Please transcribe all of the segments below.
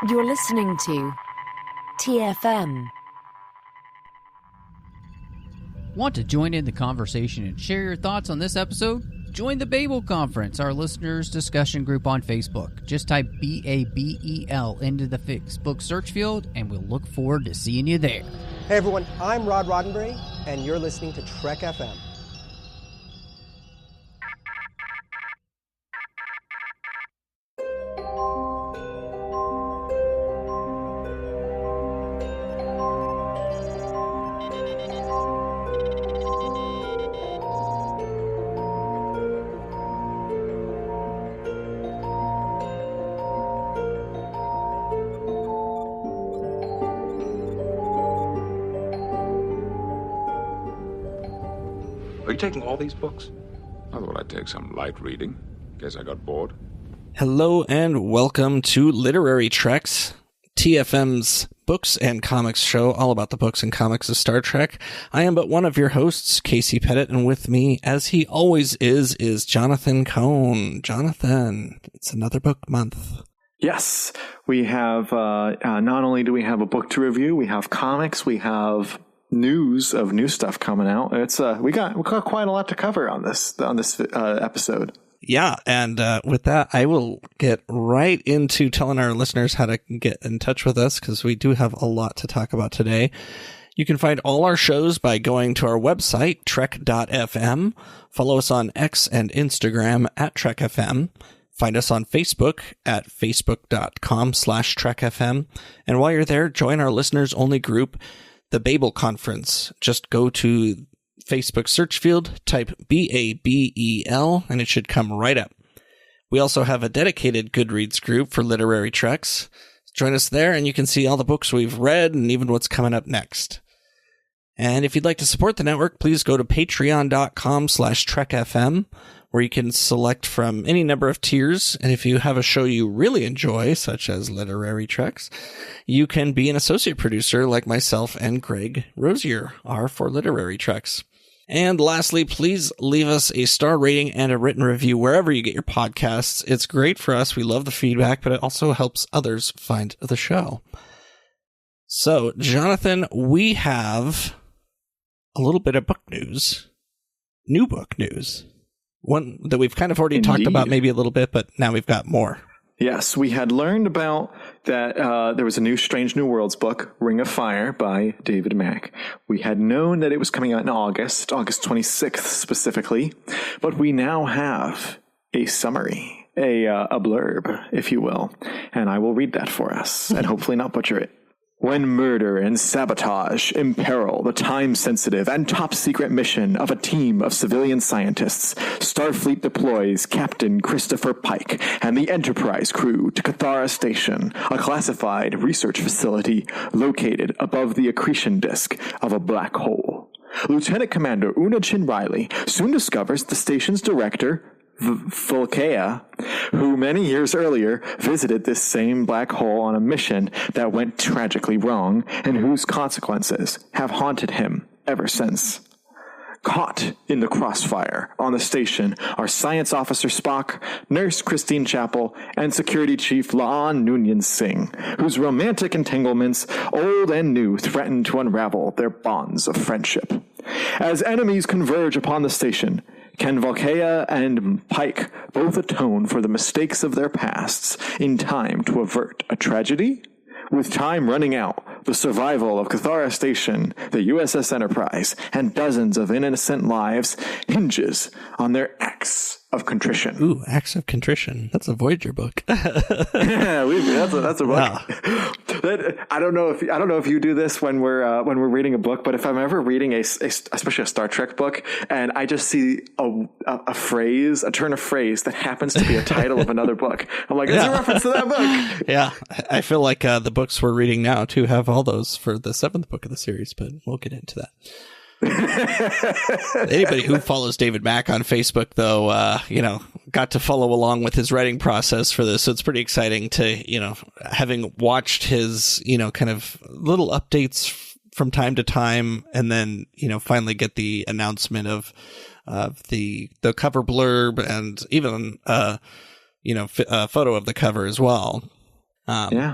You're listening to TFM. Want to join in the conversation and share your thoughts on this episode? Join the Babel Conference, our listeners' discussion group on Facebook. Just type BABEL into the Facebook search field, and we'll look forward to seeing you there. Hey everyone, I'm Rod Roddenberry, and you're listening to Trek FM. Are you taking all these books? I thought I'd take some light reading. Guess I got bored. Hello and welcome to Literary Treks, TFM's books and comics show, all about the books and comics of Star Trek. I am but one of your hosts, Casey Pettitt, and with me, as he always is Jonathan Koan. Jonathan, it's another book month. Yes, we have, not only do we have a book to review, we have comics, we have news of new stuff coming out. It's we got quite a lot to cover on this episode. Yeah, and with that, I will get right into telling our listeners how to get in touch with us, because we do have a lot to talk about today. You can find all our shows by going to our website, trek.fm. Follow us on X and Instagram at trekfm. Find us on Facebook at facebook.com/trekfm. And while you're there, join our listeners-only group, the Babel Conference. Just go to Facebook search field, type BABEL, and it should come right up. We also have a dedicated Goodreads group for literary treks. Join us there, and you can see all the books we've read and even what's coming up next. And if you'd like to support the network, please go to patreon.com/trekfm, where you can select from any number of tiers. And if you have a show you really enjoy, such as Literary Treks, you can be an associate producer like myself and Greg Rosier are for Literary Treks. And lastly, please leave us a star rating and a written review wherever you get your podcasts. It's great for us. We love the feedback, but it also helps others find the show. So, Jonathan, we have a little bit of book news. New book news. One that we've kind of already talked about maybe a little bit, but now we've got more. Yes, we had learned about that there was a new Strange New Worlds book, Ring of Fire, by David Mack. We had known that it was coming out in August 26th specifically, but we now have a summary, a blurb, if you will, and I will read that for us and hopefully not butcher it. When murder and sabotage imperil the time-sensitive and top-secret mission of a team of civilian scientists, Starfleet deploys Captain Christopher Pike and the Enterprise crew to Cathara Station, a classified research facility located above the accretion disk of a black hole. Lieutenant Commander Una Chin Riley soon discovers the station's director, Volkea, who many years earlier visited this same black hole on a mission that went tragically wrong and whose consequences have haunted him ever since. Caught in the crossfire on the station are Science Officer Spock, Nurse Christine Chappell, and Security Chief Laan Noonien Singh, whose romantic entanglements, old and new, threaten to unravel their bonds of friendship. As enemies converge upon the station, can Volkea and Pike both atone for the mistakes of their pasts in time to avert a tragedy? With time running out, the survival of Cathara Station, the USS Enterprise, and dozens of innocent lives hinges on their acts of contrition. Ooh, Acts of Contrition. That's a Voyager book. Yeah, that's a book. Wow. I don't know if you do this when we're reading a book, but if I'm ever reading especially a Star Trek book, and I just see a phrase, a turn of phrase that happens to be a title of another book, I'm like, it's a reference to that book. Yeah, I feel like the books we're reading now too have all those for the 7th book of the series, but we'll get into that. Anybody who follows David Mack on Facebook, though, got to follow along with his writing process for this. So it's pretty exciting to, having watched his, kind of little updates from time to time, and then, finally get the announcement of the cover blurb and even, a photo of the cover as well.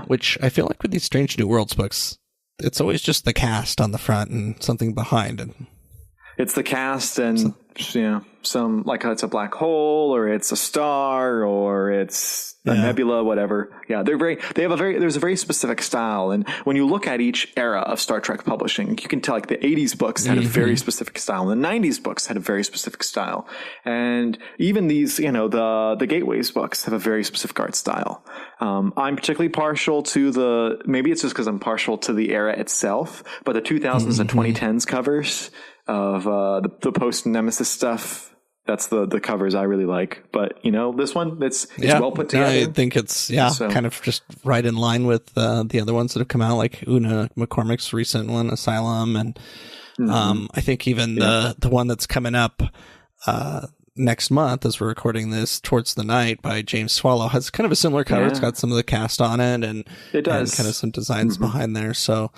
Which I feel like with these Strange New Worlds books, it's always just the cast on the front and something behind it. It's the cast and some, like, it's a black hole or it's a star or it's a nebula, whatever. Yeah, there's a very specific style. And when you look at each era of Star Trek publishing, you can tell, like, the 80s books had a very specific style. And the 90s books had a very specific style. And even these, the Gateways books have a very specific art style. I'm particularly partial to maybe it's just because I'm partial to the era itself, but the 2000s and 2010s covers of the post-Nemesis stuff, that's the covers I really like. But this one, it's well put together. I think it's kind of just right in line with the other ones that have come out, like Una McCormick's recent one, Asylum, and I think even the one that's coming up next month, as we're recording this, Towards the Night by James Swallow, has kind of a similar cover. It's got some of the cast on it, and it does, and kind of some designs behind there. So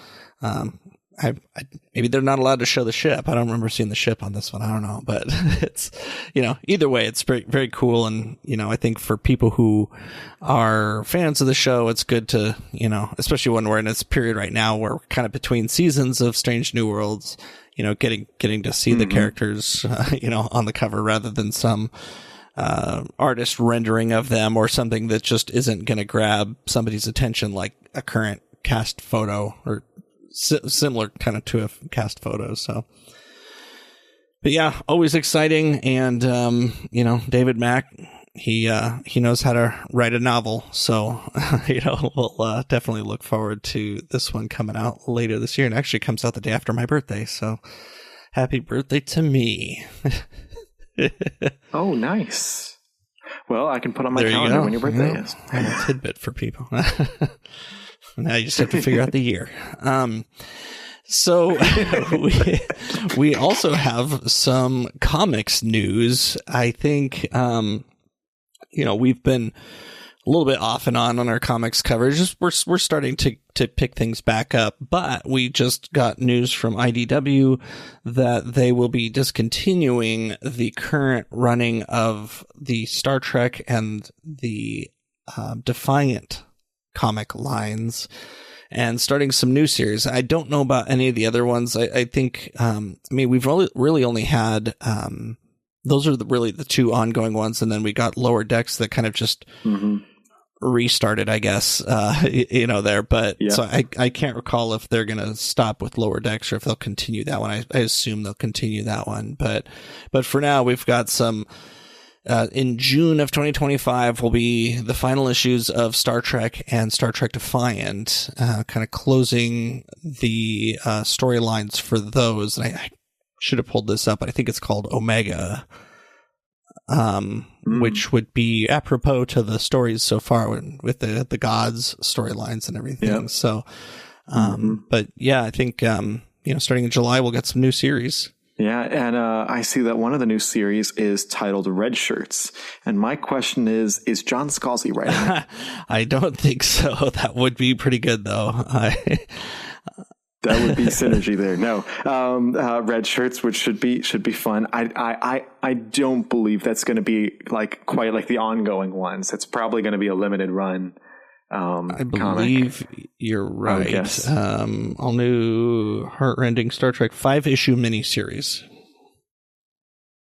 maybe they're not allowed to show the ship. I don't remember seeing the ship on this one. I don't know, but it's, either way, it's very, very cool. And, I think for people who are fans of the show, it's good to, especially when we're in this period right now, where we're kind of between seasons of Strange New Worlds, getting to see the characters, on the cover rather than some, artist rendering of them or something that just isn't going to grab somebody's attention, like a current cast photo or similar kind of to a cast photo. So, but yeah, always exciting. And, David Mack, he knows how to write a novel. So, we'll definitely look forward to this one coming out later this year. And actually comes out the day after my birthday. So happy birthday to me. Oh, nice. Well, I can put on my calendar when your birthday is. A tidbit for people. Now you just have to figure out the year. So we also have some comics news. I think, we've been a little bit off and on our comics coverage. We're starting to pick things back up, but we just got news from IDW that they will be discontinuing the current running of the Star Trek and the Defiant comic lines and starting some new series. I don't know about any of the other ones. I think, we've really only had, those are really the two ongoing ones. And then we got Lower Decks that kind of just restarted, I guess, there. But so I can't recall if they're going to stop with Lower Decks or if they'll continue that one. I assume they'll continue that one. But for now, we've got some, in June of 2025 will be the final issues of Star Trek and Star Trek Defiant, kind of closing the storylines for those. And I should have pulled this up, but I think it's called Omega, which would be apropos to the stories so far with the gods storylines and everything. Yep. So, but yeah, I think, starting in July, we'll get some new series. Yeah, and I see that one of the new series is titled Red Shirts. And my question is John Scalzi writing? I don't think so. That would be pretty good, though. That would be synergy there. No, Red Shirts, which should be fun. I don't believe that's going to be quite like the ongoing ones. It's probably going to be a limited run. I believe you're right. All new heartrending Star Trek 5-issue miniseries.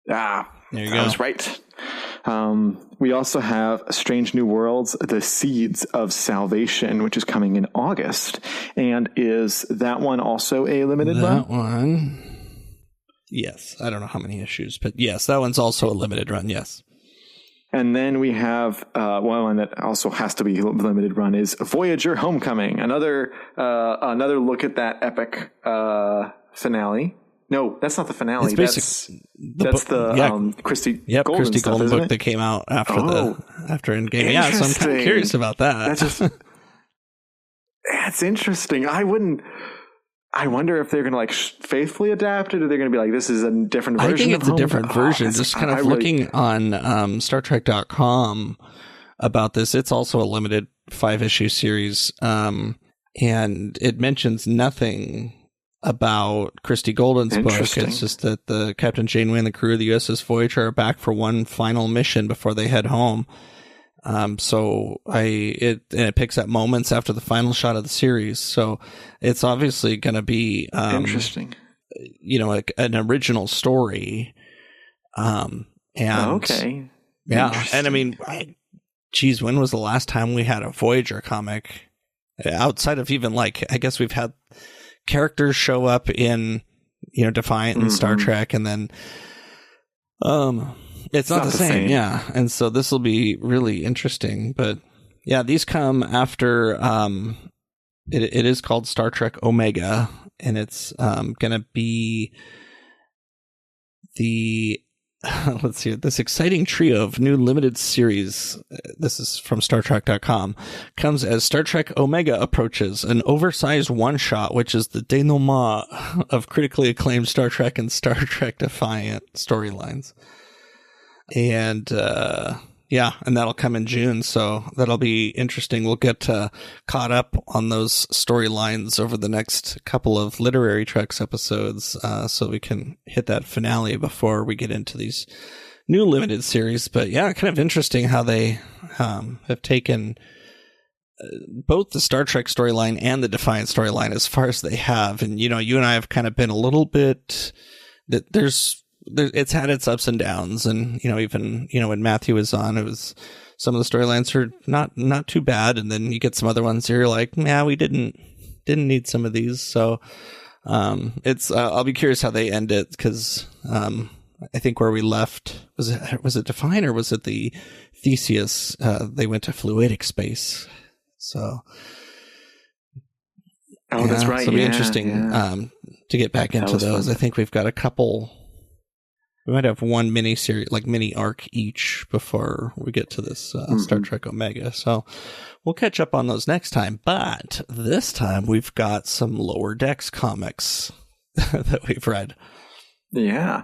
There you go. I was right. We also have Strange New Worlds, The Seeds of Salvation, which is coming in August. And is that one also a limited run? That one, yes. I don't know how many issues, but yes, that one's also a limited run, yes. And then we have one that also has to be limited run is Voyager Homecoming. Another look at that epic finale. No, that's not the finale. That's the Christy Golden Christy stuff, Golden book it? that came out after Endgame. Yeah, so I'm kind of curious about that. That's interesting. I wonder if they're going to faithfully adapt it, or they're going to be like, this is a different version. I think it's a different version. Just kind of looking on StarTrek.com about this. It's also a limited 5-issue series. And it mentions nothing about Christy Golden's book. It's just that the Captain Janeway and the crew of the USS Voyager are back for one final mission before they head home. So it picks up moments after the final shot of the series. So it's obviously going to be interesting. An original story. And okay. Yeah. And I mean, geez, when was the last time we had a Voyager comic outside of even I guess we've had characters show up in, Defiant and Star Trek, and then, it's not the same. Yeah. And so this will be really interesting, but yeah, these come after, it is called Star Trek Omega, and it's, gonna be let's see, this exciting trio of new limited series, this is from StarTrek.com, comes as Star Trek Omega approaches, an oversized one-shot, which is the denouement of critically acclaimed Star Trek and Star Trek Defiant storylines. And, and that'll come in June, so that'll be interesting. We'll get caught up on those storylines over the next couple of Literary Treks episodes, so we can hit that finale before we get into these new limited series. But yeah, kind of interesting how they have taken both the Star Trek storyline and the Defiant storyline as far as they have. And, you and I have kind of been a little bit that it's had its ups and downs, and even when Matthew was on, it was some of the storylines are not too bad, and then you get some other ones you're like, yeah, we didn't need some of these. So it's I'll be curious how they end it, because I think where we left was it Defiant, or was it the Theseus? They went to fluidic space, so that's right. So it'll be interesting to get back into those. Fun. I think we've got a couple. We might have one mini series, mini arc each, before we get to this Star Trek Omega. So we'll catch up on those next time. But this time we've got some Lower Decks comics that we've read. Yeah.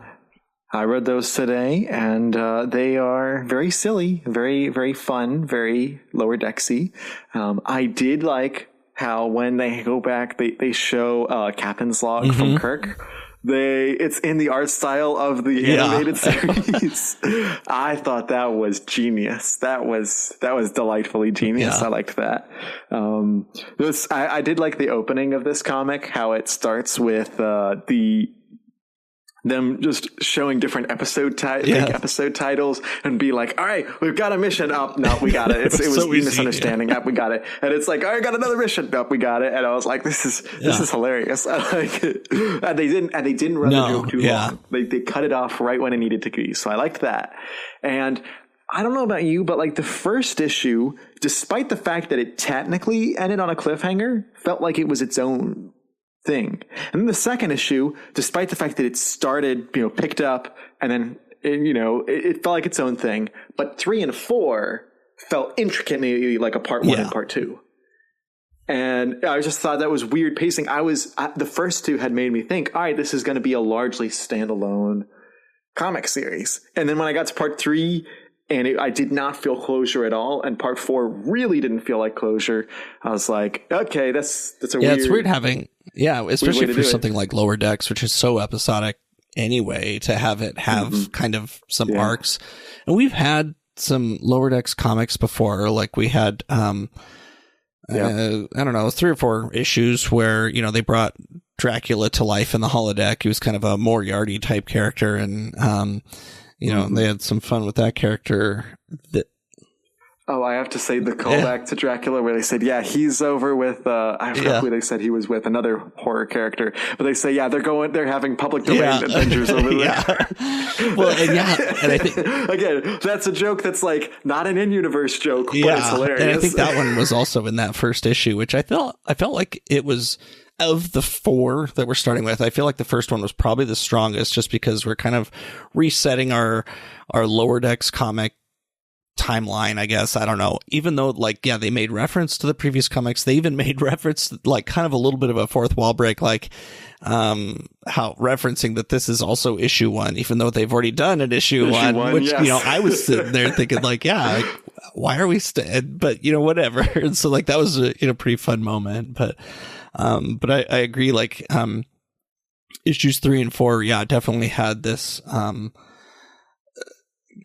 I read those today, and they are very silly, very, very fun, very Lower Decksy. I did like how when they go back, they show Captain's log from Kirk. It's in the art style of the animated series. I thought that was genius. That was delightfully genius. Yeah. I liked that. I did like the opening of this comic, how it starts with them just showing different episode titles and be like, all right, we've got a mission. Oh, no, we got it. It was so easy, misunderstanding. Yeah. We got it. And it's like, all right, got another mission. No, we got it. And I was like, this is hilarious. I like it. And they didn't run the joke too long. They cut it off right when it needed to be. So I liked that. And I don't know about you, but the first issue, despite the fact that it technically ended on a cliffhanger, felt like it was its own thing. And then the second issue, despite the fact that it started, picked up, and then, it felt like its own thing. But 3 and 4 felt intricately like a part 1 and part 2. And I just thought that was weird pacing. The first 2 had made me think, all right, this is going to be a largely standalone comic series. And then when I got to part 3, and I did not feel closure at all, and part 4 really didn't feel like closure, I was like, okay, that's a weird... Yeah, it's weird having... Yeah, especially for something like Lower Decks, which is so episodic anyway, to have it have kind of some arcs. And we've had some Lower Decks comics before, we had, I don't know, 3 or 4 issues where, they brought Dracula to life in the holodeck. He was kind of a Moriarty type character, and, they had some fun with that character. I have to say the callback to Dracula where they said, he's over with, I forgot who they said he was with, another horror character, but they say, they're having public domain adventures over there. Well, and I think, again, that's a joke that's not an in-universe joke, but it's hilarious. And I think that one was also in that first issue, which I felt like it was, of the 4 that we're starting with, I feel like the first one was probably the strongest, just because we're kind of resetting our Lower Decks comic timeline, I guess. I don't know. Even though, they made reference to the previous comics, they even made reference to, kind of a little bit of a fourth wall break, how referencing that this is also issue 1, even though they've already done an issue 1, which, I was sitting there thinking, why are we but, whatever. And so, that was a, pretty fun moment. But I agree, issues 3 and 4, definitely had this, kind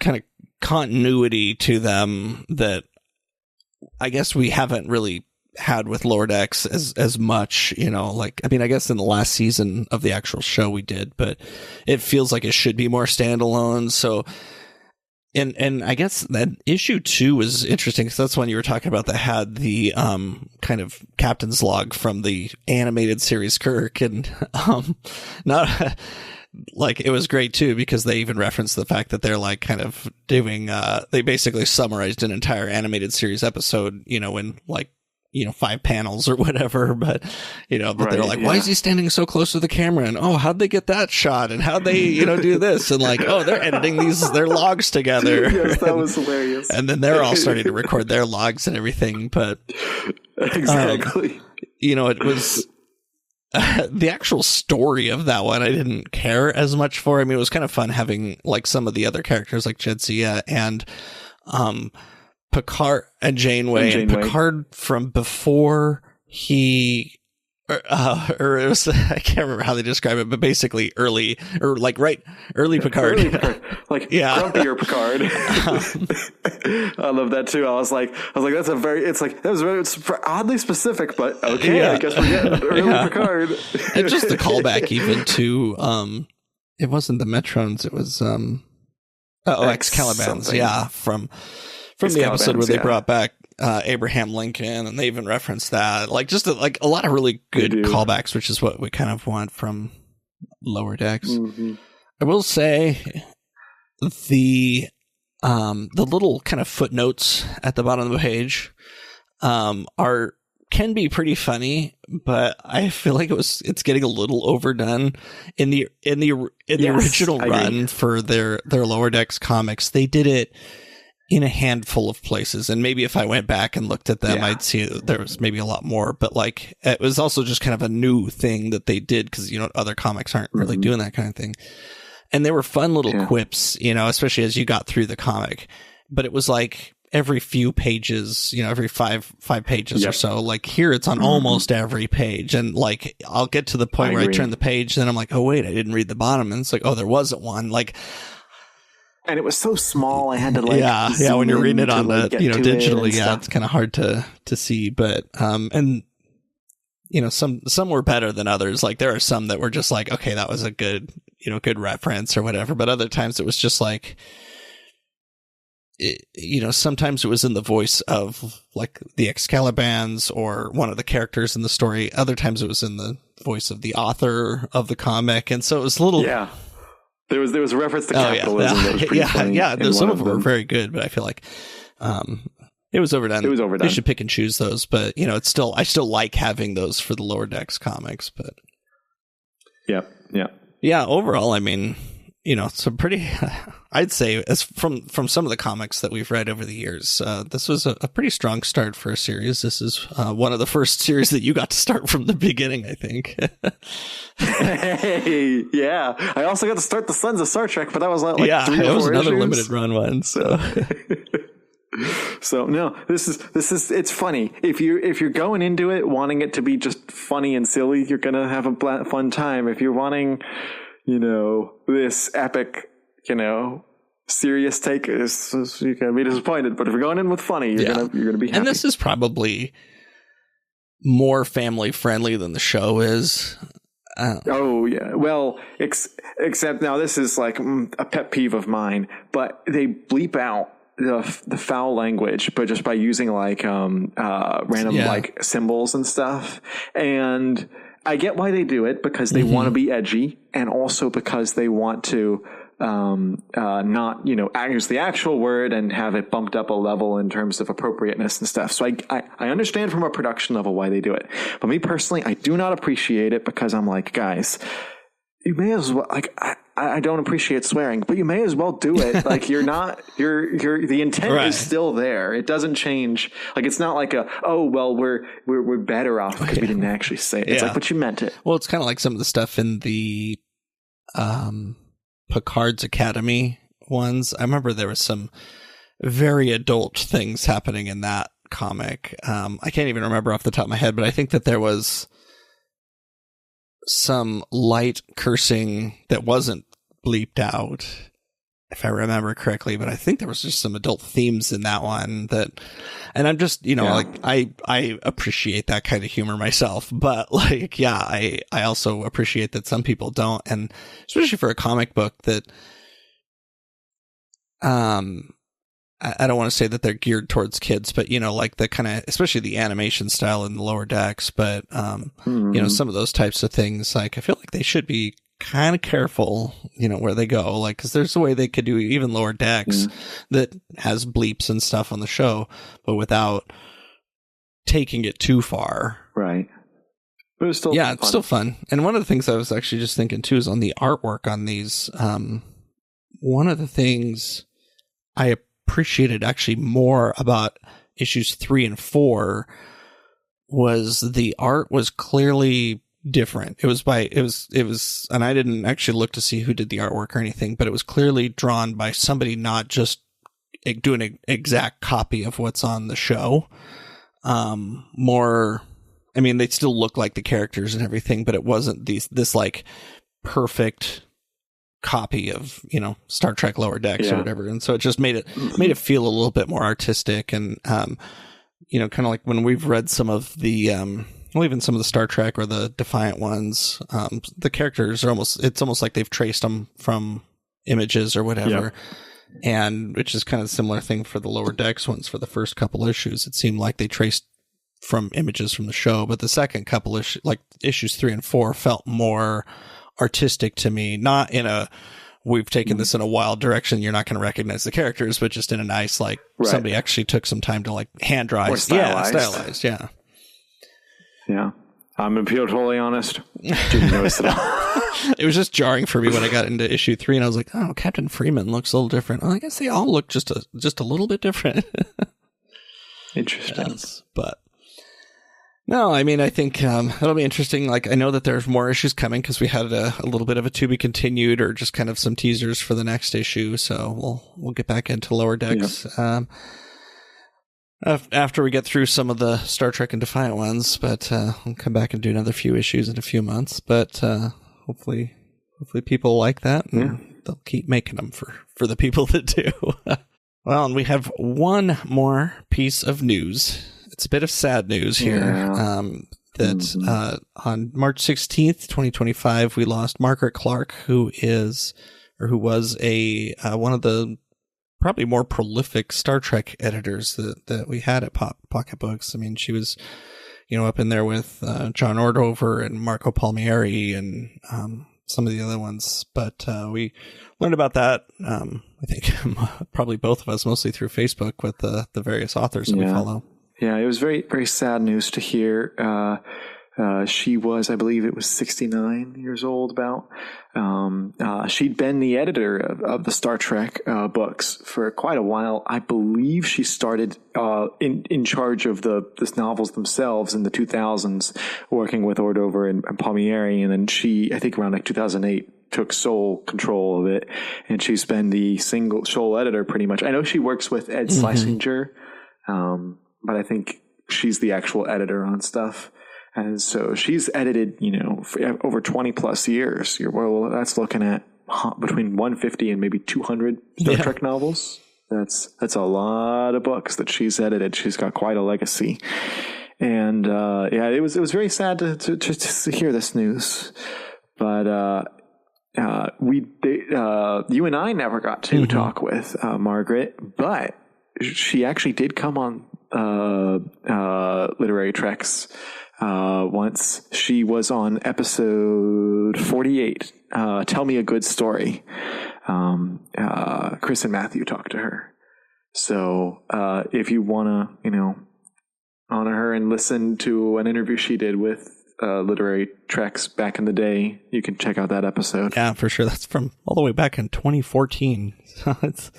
of continuity to them that I guess we haven't really had with Lower Decks as much, you know, like, I mean, I guess in the last season of the actual show we did, but it feels like it should be more standalone. So, and I guess that issue 2 was interesting because that's when you were talking about that had the kind of captain's log from the animated series Kirk, and not like, it was great too because they even referenced the fact that they're like kind of doing they basically summarized an entire animated series episode, you know, in like, you know, 5 panels or whatever, but you know, but they're like, why is he standing so close to the camera? And oh, how'd they get that shot? And how'd they, you know, do this? And like, oh, they're editing their logs together. Yes, that was hilarious. And then they're all starting to record their logs and everything. But exactly, you know, it was the actual story of that one I didn't care as much for. I mean, it was kind of fun having like some of the other characters like Jadzia and Picard and Janeway. And Picard from before he or it was, I can't remember how they describe it, but basically early Picard. Early Picard. Like grumpier Picard. I love that too. I was like, that's it's oddly specific, but okay, I guess we're getting early Picard. And just the callback even to, it wasn't the Metrons, it was, Excalibans. Yeah. From the episode where they brought back Abraham Lincoln, and they even referenced that, like just a lot of really good callbacks, which is what we kind of want from Lower Decks. Mm-hmm. I will say the little kind of footnotes at the bottom of the page can be pretty funny, but I feel like it's getting a little overdone in the original run for their Lower Decks comics. They did it in a handful of places, and maybe if I went back and looked at them, I'd see there was maybe a lot more, but like it was also just kind of a new thing that they did because, you know, other comics aren't really doing that kind of thing. And they were fun little quips, you know, especially as you got through the comic, but it was like every few pages, you know, every five pages or so. Like here it's on almost every page, and like I'll get to the point where I turn the page and I'm like, oh wait, I didn't read the bottom, and it's like, oh, there wasn't one. Like, and it was so small, I had to like when you're reading it on the, you know, digitally, it's kind of hard to see, but and you know, some were better than others. Like there are some that were just like, okay, that was a good, you know, good reference or whatever, but other times it was just like, you know, sometimes it was in the voice of like the Excalibans or one of the characters in the story. Other times it was in the voice of the author of the comic, and so it was a little There was a reference to capitalism that was pretty funny. Some of them were very good, but I feel like it was overdone. It was overdone. They should pick and choose those, but you know, I still like having those for the Lower Decks comics. But overall, I mean, you know, some pretty. I'd say as from some of the comics that we've read over the years, this was a pretty strong start for a series. This is one of the first series that you got to start from the beginning, I think. Hey, yeah. I also got to start the Sons of Star Trek, but that was like 3 or 4 it was another issues. limited run one. So, so no, this is it's funny. If you're going into it wanting it to be just funny and silly, you're gonna have a fun time. If you're wanting, you know, this epic, you know, serious take, you're gonna be disappointed. But if you're going in with funny, you're gonna be happy. And this is probably more family friendly than the show is. Oh yeah, well, except now this is like a pet peeve of mine, but they bleep out the foul language, but just by using like random like symbols and stuff. And I get why they do it, because they want to be edgy, and also because they want to not, you know, use the actual word and have it bumped up a level in terms of appropriateness and stuff. So I understand from a production level why they do it. But me personally, I do not appreciate it, because I'm like, guys, you may as well, like, I don't appreciate swearing, but you may as well do it. Like, the intent is still there. It doesn't change. Like, it's not like we're better off because we didn't actually say it. It's like, but you meant it. Well, it's kind of like some of the stuff in the, Picard's Academy ones. I remember there was some very adult things happening in that comic. I can't even remember off the top of my head, but I think that there was some light cursing that wasn't bleeped out. if I remember correctly, but I think there was just some adult themes in that one and I'm just, like I appreciate that kind of humor myself, but like, I also appreciate that some people don't. And especially for a comic book that, I don't want to say that they're geared towards kids, but like the kind of, especially the animation style in the Lower Decks, but, some of those types of things, like I feel like they should be kind of careful, where they go, like, because there's a way they could do even Lower Decks that has bleeps and stuff on the show, but without taking it too far. Right. But it's still fun. It's still fun. And one of the things I was actually just thinking too is on the artwork on these. One of the things I appreciated actually more about issues 3 and 4 was the art was clearly different. It was, and I didn't actually look to see who did the artwork or anything, but it was clearly drawn by somebody not just doing an exact copy of what's on the show. More, I mean, they still look like the characters and everything, but it wasn't this like perfect copy of, Star Trek Lower Decks or whatever. And so it just made it feel a little bit more artistic and, kind of like when we've read some of the, well, even some of the Star Trek or the Defiant ones, the characters are it's almost like they've traced them from images or whatever. And which is kind of a similar thing for the Lower Decks ones for the first couple issues. It seemed like they traced from images from the show, but the second couple issues, like issues 3 and 4, felt more artistic to me, not in a we've taken this in a wild direction, you're not going to recognize the characters, but just in a nice, like somebody actually took some time to like hand draw. Stylized. Yeah. I'm going to be totally honest. Didn't notice it all. It was just jarring for me when I got into issue 3 and I was like, oh, Captain Freeman looks a little different. Well, I guess they all look just a little bit different. Interesting. Yes, but no, I mean, I think it'll be interesting. Like, I know that there's more issues coming because we had a little bit of a to be continued or just kind of some teasers for the next issue. So we'll get back into Lower Decks after we get through some of the Star Trek and Defiant ones. But we'll come back and do another few issues in a few months. But hopefully people like that and they'll keep making them for the people that do. Well, and we have one more piece of news. It's a bit of sad news here. That on March 16th, 2025, we lost Margaret Clark, who was one of the probably more prolific Star Trek editors that we had at Pocket Books. I mean, she was, up in there with John Ordover and Marco Palmieri and some of the other ones. But we learned about that, I think, probably both of us, mostly through Facebook with the various authors that we follow. Yeah, it was very, very sad news to hear. She was, I believe it was 69 years old about. She'd been the editor of the Star Trek books for quite a while. I believe she started in charge of the novels themselves in the 2000s, working with Ordover and Palmieri. And then she, I think around like 2008, took sole control of it. And she's been the sole editor pretty much. I know she works with Ed Schlesinger, but I think she's the actual editor on stuff. And so she's edited, for over 20 plus years. Well, that's looking at between 150 and maybe 200 Star Trek novels. That's a lot of books that she's edited. She's got quite a legacy. And, it was very sad to hear this news, but, you and I never got to talk with, Margaret, but she actually did come on, Literary Treks, once. She was on episode 48, Tell Me a Good Story. Chris and Matthew talked to her. So, if you want to, honor her and listen to an interview she did with, Literary Treks back in the day, you can check out that episode. Yeah, for sure. That's from all the way back in 2014. So it's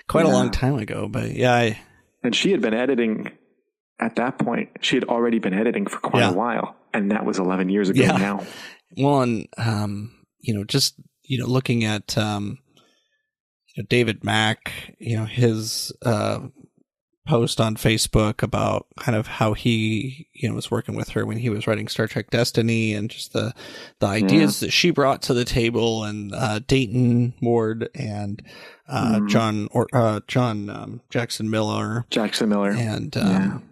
quite a long time ago, but and she had been editing at that point. She had already been editing for quite a while, and that was 11 years ago now. Well, and, looking at, David Mack, his, post on Facebook about kind of how he, was working with her when he was writing Star Trek Destiny and just the ideas that she brought to the table, and, Dayton Ward and, John Jackson Miller, and trying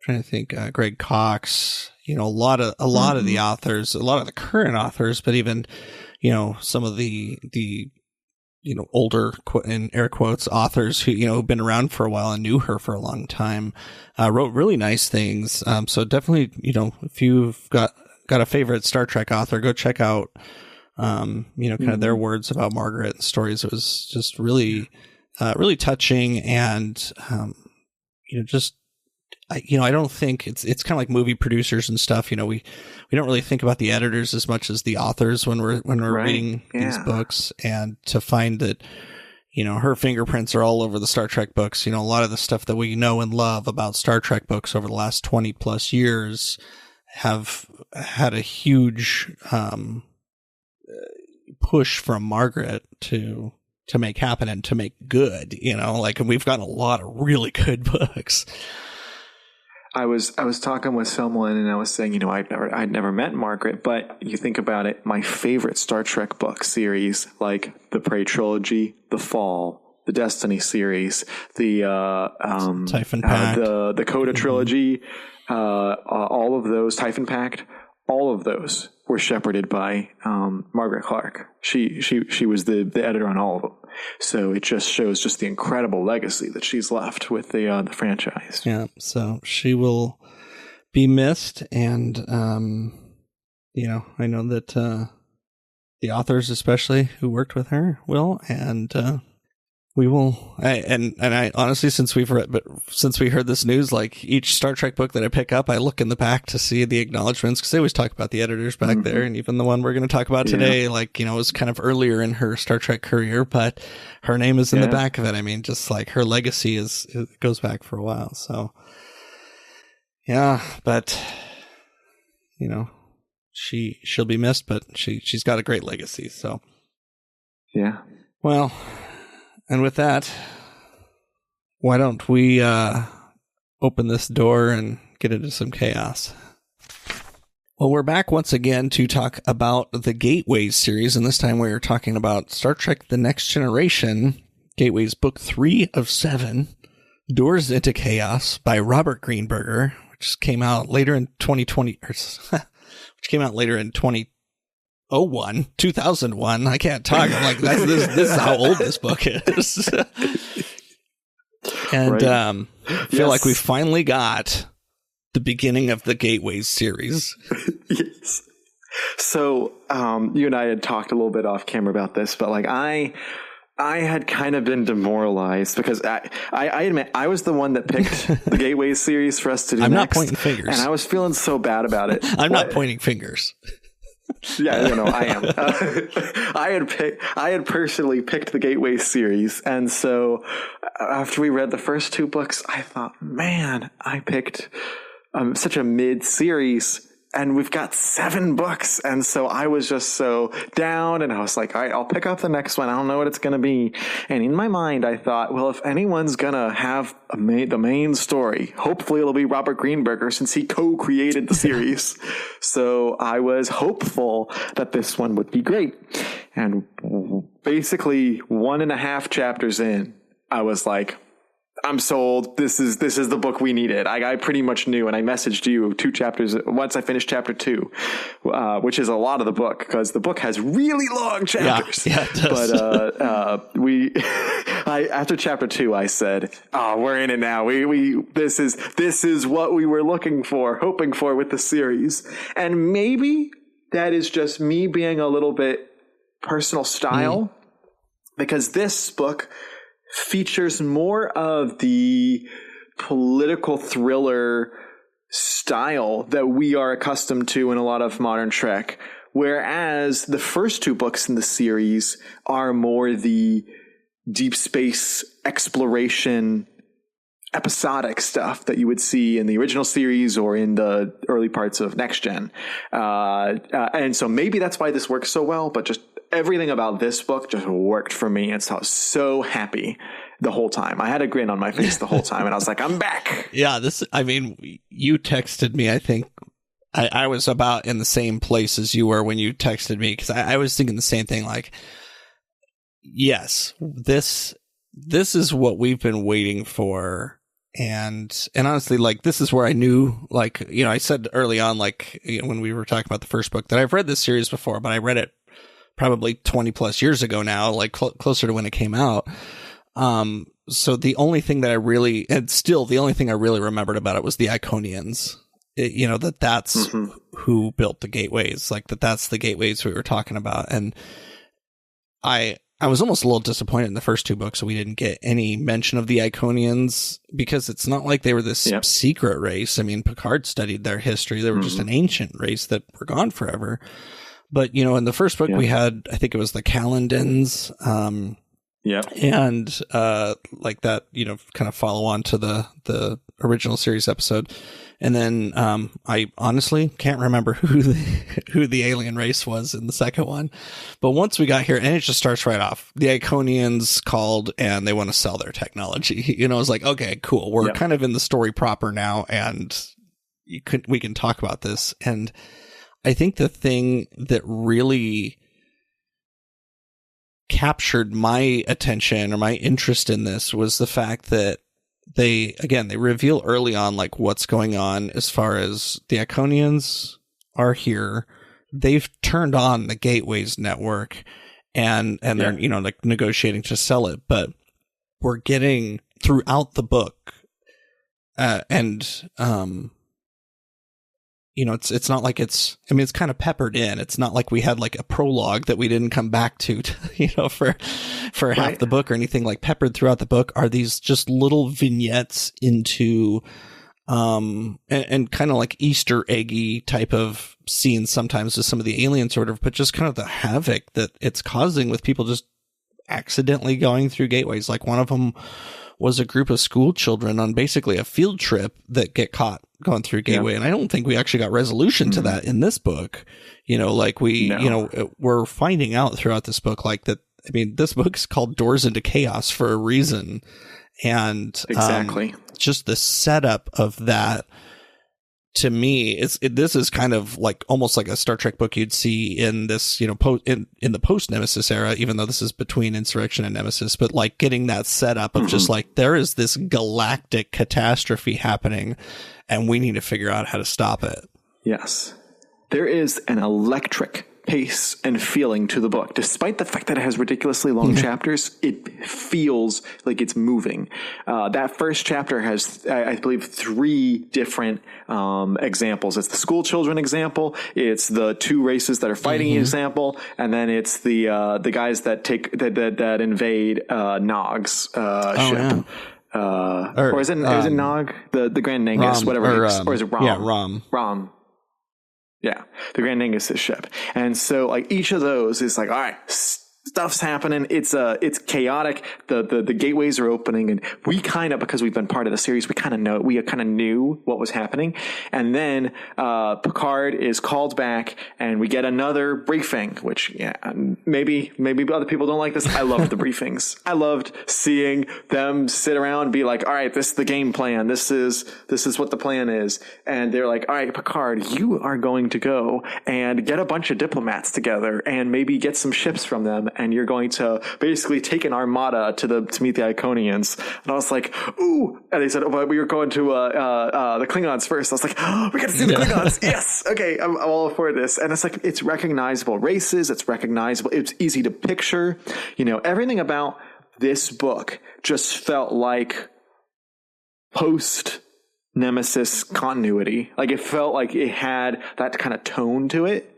to think, Greg Cox. A lot of the authors, a lot of the current authors, but even some of the older, in air quotes, authors who who've been around for a while and knew her for a long time, wrote really nice things. So definitely, if you've got a favorite Star Trek author, go check out kind of their words about Margaret and stories. It was just really really touching, and I don't think it's kind of like movie producers and stuff. We don't really think about the editors as much as the authors when we're reading these books, and to find that her fingerprints are all over the Star Trek books. A lot of the stuff that we know and love about Star Trek books over the last 20 plus years have had a huge push from Margaret to make happen and to make good. And we've gotten a lot of really good books. I was talking with someone, and I was saying, I'd never met Margaret, but you think about it, my favorite Star Trek book series, like the Prey trilogy, The Fall, the Destiny series, the Typhon Pact, the Coda trilogy, all of those, Typhon Pact, all of those were shepherded by Margaret Clark. She was the editor on all of them. So it just shows just the incredible legacy that she's left with the franchise. Yeah, so she will be missed, and I know that the authors, especially who worked with her, will, and we will. I honestly, since we heard this news, like each Star Trek book that I pick up, I look in the back to see the acknowledgments, because they always talk about the editors back there, and even the one we're going to talk about today, was kind of earlier in her Star Trek career, but her name is in the back of it. I mean, just like her legacy it goes back for a while. So yeah, but she'll be missed, but she's got a great legacy. So yeah, well. And with that, why don't we open this door and get into some chaos? Well, we're back once again to talk about the Gateways series, and this time we're talking about Star Trek The Next Generation, Gateways Book 3 of 7, Doors into Chaos by Robert Greenberger, which came out later in 2020, which came out later in 2001. I can't talk. I'm like, this is how old this book is. And I feel like we finally got the beginning of the Gateways series. Yes. So you and I had talked a little bit off camera about this, but like I had kind of been demoralized because I admit I was the one that picked the Gateways series for us to do. I'm next, not pointing fingers, and I was feeling so bad about it. I'm not pointing fingers. Yeah, I am. I had personally picked the Gateway series, and so after we read the first 2 books, I thought, man, I picked such a mid-series, and we've got 7 books, and so I was just so down, and I was like, all right, I'll pick up the next one. I don't know what it's going to be. And in my mind, I thought, well, if anyone's going to have the main story, hopefully it'll be Robert Greenberger, since he co-created the series. So I was hopeful that this one would be great. And basically 1.5 chapters in, I was like, I'm sold. This is the book we needed. I pretty much knew, and I messaged you 2 chapters once I finished chapter 2, which is a lot of the book because the book has really long chapters. Yeah, it does. But after chapter 2, I said, "Oh, we're in it now. This is what we were looking for, hoping for with the series." And maybe that is just me being a little bit personal style, because this book features more of the political thriller style that we are accustomed to in a lot of modern Trek, whereas the first 2 books in the series are more the deep space exploration episodic stuff that you would see in the original series or in the early parts of Next Gen. And so maybe that's why this works so well, but just everything about this book just worked for me. And so I was so happy the whole time. I had a grin on my face the whole time, and I was like, I'm back. Yeah, you texted me, I think. I was about in the same place as you were when you texted me, because I was thinking the same thing, like, yes, this this is what we've been waiting for. And honestly, like, this is where I knew, like, you know, I said early on, like, you know, when we were talking about the first book, that I've read this series before, but I read it probably 20 plus years ago now, like closer to when it came out. So the only thing that I really, and still the only thing I really remembered about it was the Iconians. You know, that's who built the gateways, like that's the gateways we were talking about. And I was almost a little disappointed in the first two books that we didn't get any mention of the Iconians, because it's not like they were this secret race. I mean, Picard studied their history. They were just an ancient race that were gone forever. But, you know, in the first book we had, I think it was the Calendans, and like that, you know, kind of follow on to the original series episode. And then I honestly can't remember who the alien race was in the second one. But once we got here, and it just starts right off, the Iconians called and they want to sell their technology. You know, it's like, okay, cool. We're kind of in the story proper now, and we can talk about this. And I think the thing that really captured my attention or my interest in this was the fact that they reveal early on, like, what's going on as far as the Iconians are here. They've turned on the Gateways network and they're, you know, like, negotiating to sell it. But we're getting throughout the book, you know, it's not like it's kind of peppered in. It's not like we had like a prologue that we didn't come back to, you know, for half the book or anything. Like, peppered throughout the book are these just little vignettes into, and kind of like Easter eggy type of scenes sometimes with some of the alien sort of, but just kind of the havoc that it's causing with people just accidentally going through gateways. Like, one of them was a group of school children on basically a field trip that get caught going through gateway. And I don't think we actually got resolution to that in this book. You know, like you know, we're finding out throughout this book, like that. I mean, this book is called Doors into Chaos for a reason. And just the setup of that, to me, this is kind of like almost like a Star Trek book you'd see in this, you know, in the post Nemesis era, even though this is between Insurrection and Nemesis, but like getting that setup of just like, there is this galactic catastrophe happening and we need to figure out how to stop it. Yes. There is an electric pace and feeling to the book. Despite the fact that it has ridiculously long chapters, it feels like it's moving. That first chapter has, I believe, 3 different examples. It's the school children example, it's the 2 races that are fighting example, and then it's the guys that that invade Nog's ship. Or is it Nog, the Grand Nagus, Rom, whatever, or is it Rom? Yeah, Rom. Yeah, the Grand Nagus' ship. And so, like, each of those is like, all right, stuff's happening. It's chaotic. The gateways are opening, and we kind of, because we've been part of the series, we kind of knew what was happening. And then Picard is called back, and we get another briefing, which maybe other people don't like this. I loved the briefings. I loved seeing them sit around and be like, all right, this is the game plan. This is what the plan is. And they're like, all right, Picard, you are going to go and get a bunch of diplomats together and maybe get some ships from them. And you're going to basically take an armada to meet the Iconians. And I was like, ooh. And they said, oh, but we were going to the Klingons first. I was like, oh, we got to see the Klingons. Yes. Okay. I'm all for this. And it's like, it's recognizable races. It's recognizable. It's easy to picture. You know, everything about this book just felt like post Nemesis continuity. Like, it felt like it had that kind of tone to it.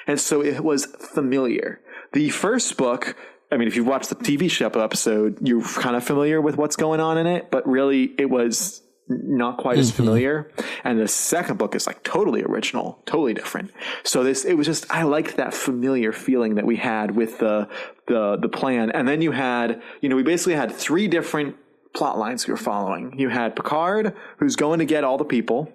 And so it was familiar. The first book, I mean, if you've watched the TV show episode, you're kind of familiar with what's going on in it, but really it was not quite as familiar. And the second book is like totally original, totally different. So it was just, I liked that familiar feeling that we had with the plan. And then you had, you know, we basically had 3 different plot lines we were following. You had Picard, who's going to get all the people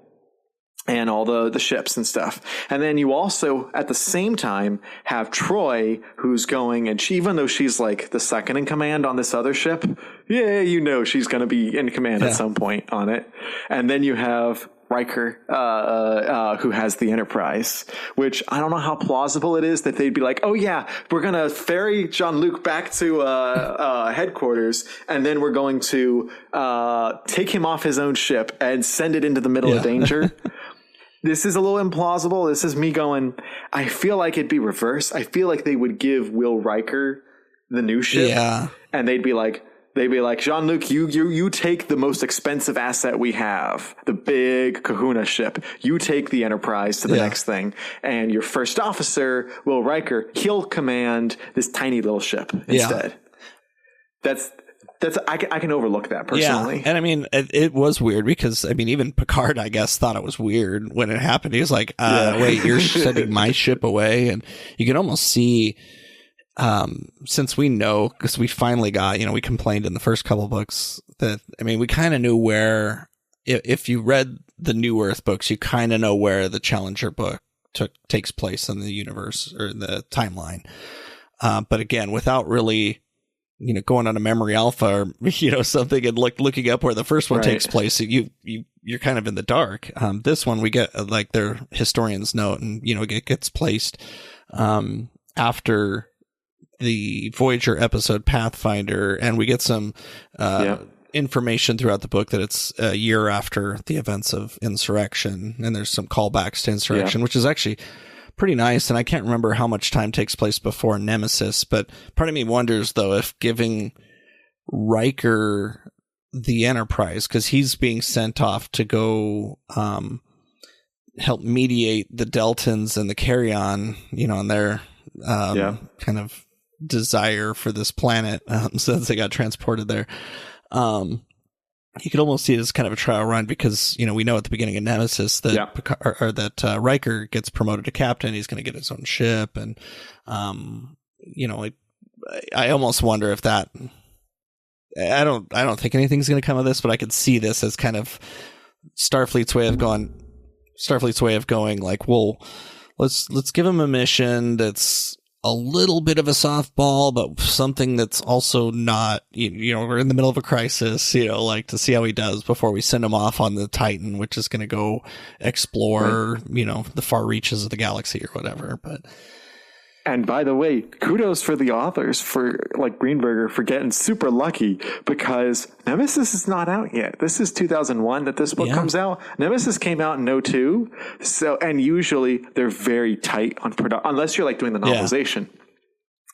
and all the ships and stuff. And then you also, at the same time, have Troy, who's going, and she, even though she's like the second in command on this other ship, you know she's going to be in command at some point on it. And then you have Riker, who has the Enterprise, which I don't know how plausible it is that they'd be like, oh yeah, we're going to ferry Jean-Luc back to headquarters, and then we're going to take him off his own ship and send it into the middle of danger. This is a little implausible. This is me going, I feel like it'd be reverse. I feel like they would give Will Riker the new ship, and they'd be like, Jean-Luc, you take the most expensive asset we have, the big Kahuna ship. You take the Enterprise to the next thing, and your first officer, Will Riker, he'll command this tiny little ship instead. That's I can overlook that personally. Yeah, and I mean, it was weird because, I mean, even Picard, I guess, thought it was weird when it happened. He was like, wait, you're sending my ship away? And you can almost see, since we know, because we finally got, we complained in the first couple of books that, I mean, we kind of knew where, if you read the New Earth books, you kind of know where the Challenger book takes place in the universe or the timeline. But again, without really, going on a memory alpha or, something and looking up where the first one takes place, you're kind of in the dark. This one we get like their historian's note, and, it gets placed, after the Voyager episode Pathfinder, and we get some, information throughout the book that it's a year after the events of Insurrection, and there's some callbacks to Insurrection, which is actually pretty nice. And I can't remember how much time takes place before Nemesis, but part of me wonders though if giving Riker the Enterprise, because he's being sent off to go help mediate the Deltans and the Carry-On, on their kind of desire for this planet, since they got transported there. You could almost see it as kind of a trial run because, we know at the beginning of Nemesis that Picard, that Riker gets promoted to captain. He's going to get his own ship. And, I almost wonder if that, I don't think anything's going to come of this, but I could see this as kind of Starfleet's way of going like, well, let's give him a mission that's a little bit of a softball, but something that's also not, we're in the middle of a crisis, to see how he does before we send him off on the Titan, which is going to go explore, the far reaches of the galaxy or whatever. But, and by the way, kudos for the authors for Greenberger for getting super lucky, because Nemesis is not out yet. This is 2001 that this book comes out. Nemesis came out in 2002. So, and usually they're very tight on production, unless you're doing the novelization.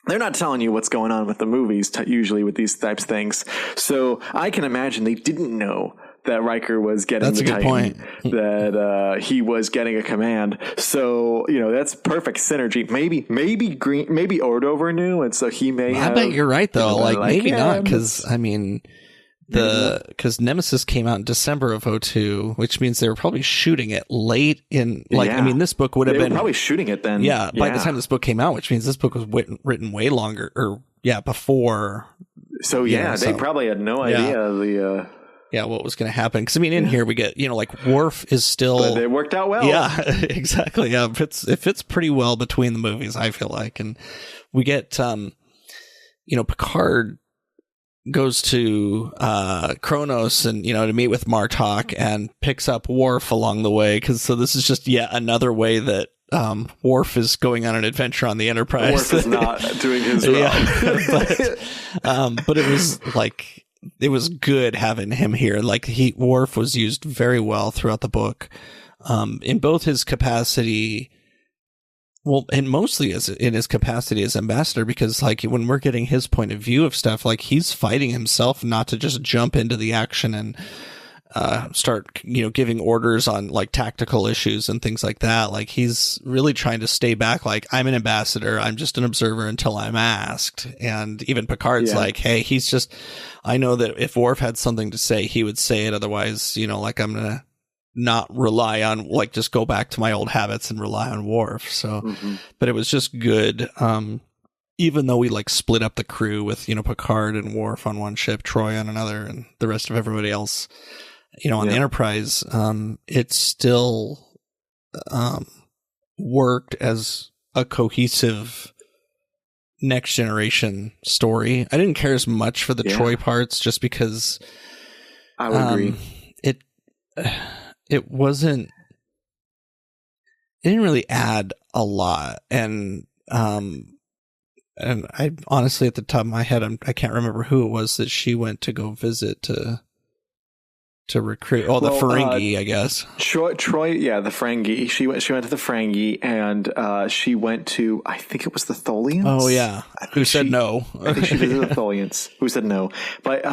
They're not telling you what's going on with the movies, usually with these types of things. So I can imagine they didn't know that Riker was getting the Titan, that he was getting a command. So, that's perfect synergy. Maybe Ordover knew, and so he may have. I bet you're right, though. Maybe not, because, because Nemesis came out in December of 2002, which means they were probably shooting it late in, this book would have been probably shooting it then. By the time this book came out, which means this book was written way longer, before. So, they probably had no idea what was going to happen. Because, in here we get, Worf is still... But it worked out well. Yeah, exactly. Yeah, it fits pretty well between the movies, I feel like. And we get, Picard goes to Kronos and, to meet with Martok, and picks up Worf along the way. So this is just yet another way that Worf is going on an adventure on the Enterprise. Worf is not doing his job. But it was it was good having him here. Worf was used very well throughout the book, in both his capacity, and mostly in his capacity as ambassador, because when we're getting his point of view of stuff, he's fighting himself not to just jump into the action and start, giving orders on tactical issues and things like that. He's really trying to stay back. I'm an ambassador. I'm just an observer until I'm asked. And even Picard's hey, I know that if Worf had something to say, he would say it. Otherwise, I'm going to not rely on, just go back to my old habits and rely on Worf. So, but it was just good. Even though we split up the crew with, Picard and Worf on one ship, Troy on another, and the rest of everybody else, on the Enterprise, it still worked as a cohesive next generation story. I didn't care as much for the Troy parts, just because I would agree. it didn't really add a lot. And I honestly, at the top of my head, I can't remember who it was that she went to go visit to recruit. Oh, the Ferengi, I guess. Troy, yeah, the Ferengi. She went to the Ferengi, and she went to, I think it was the Tholians. Oh yeah, who said no? I think she visited the Tholians, who said no. But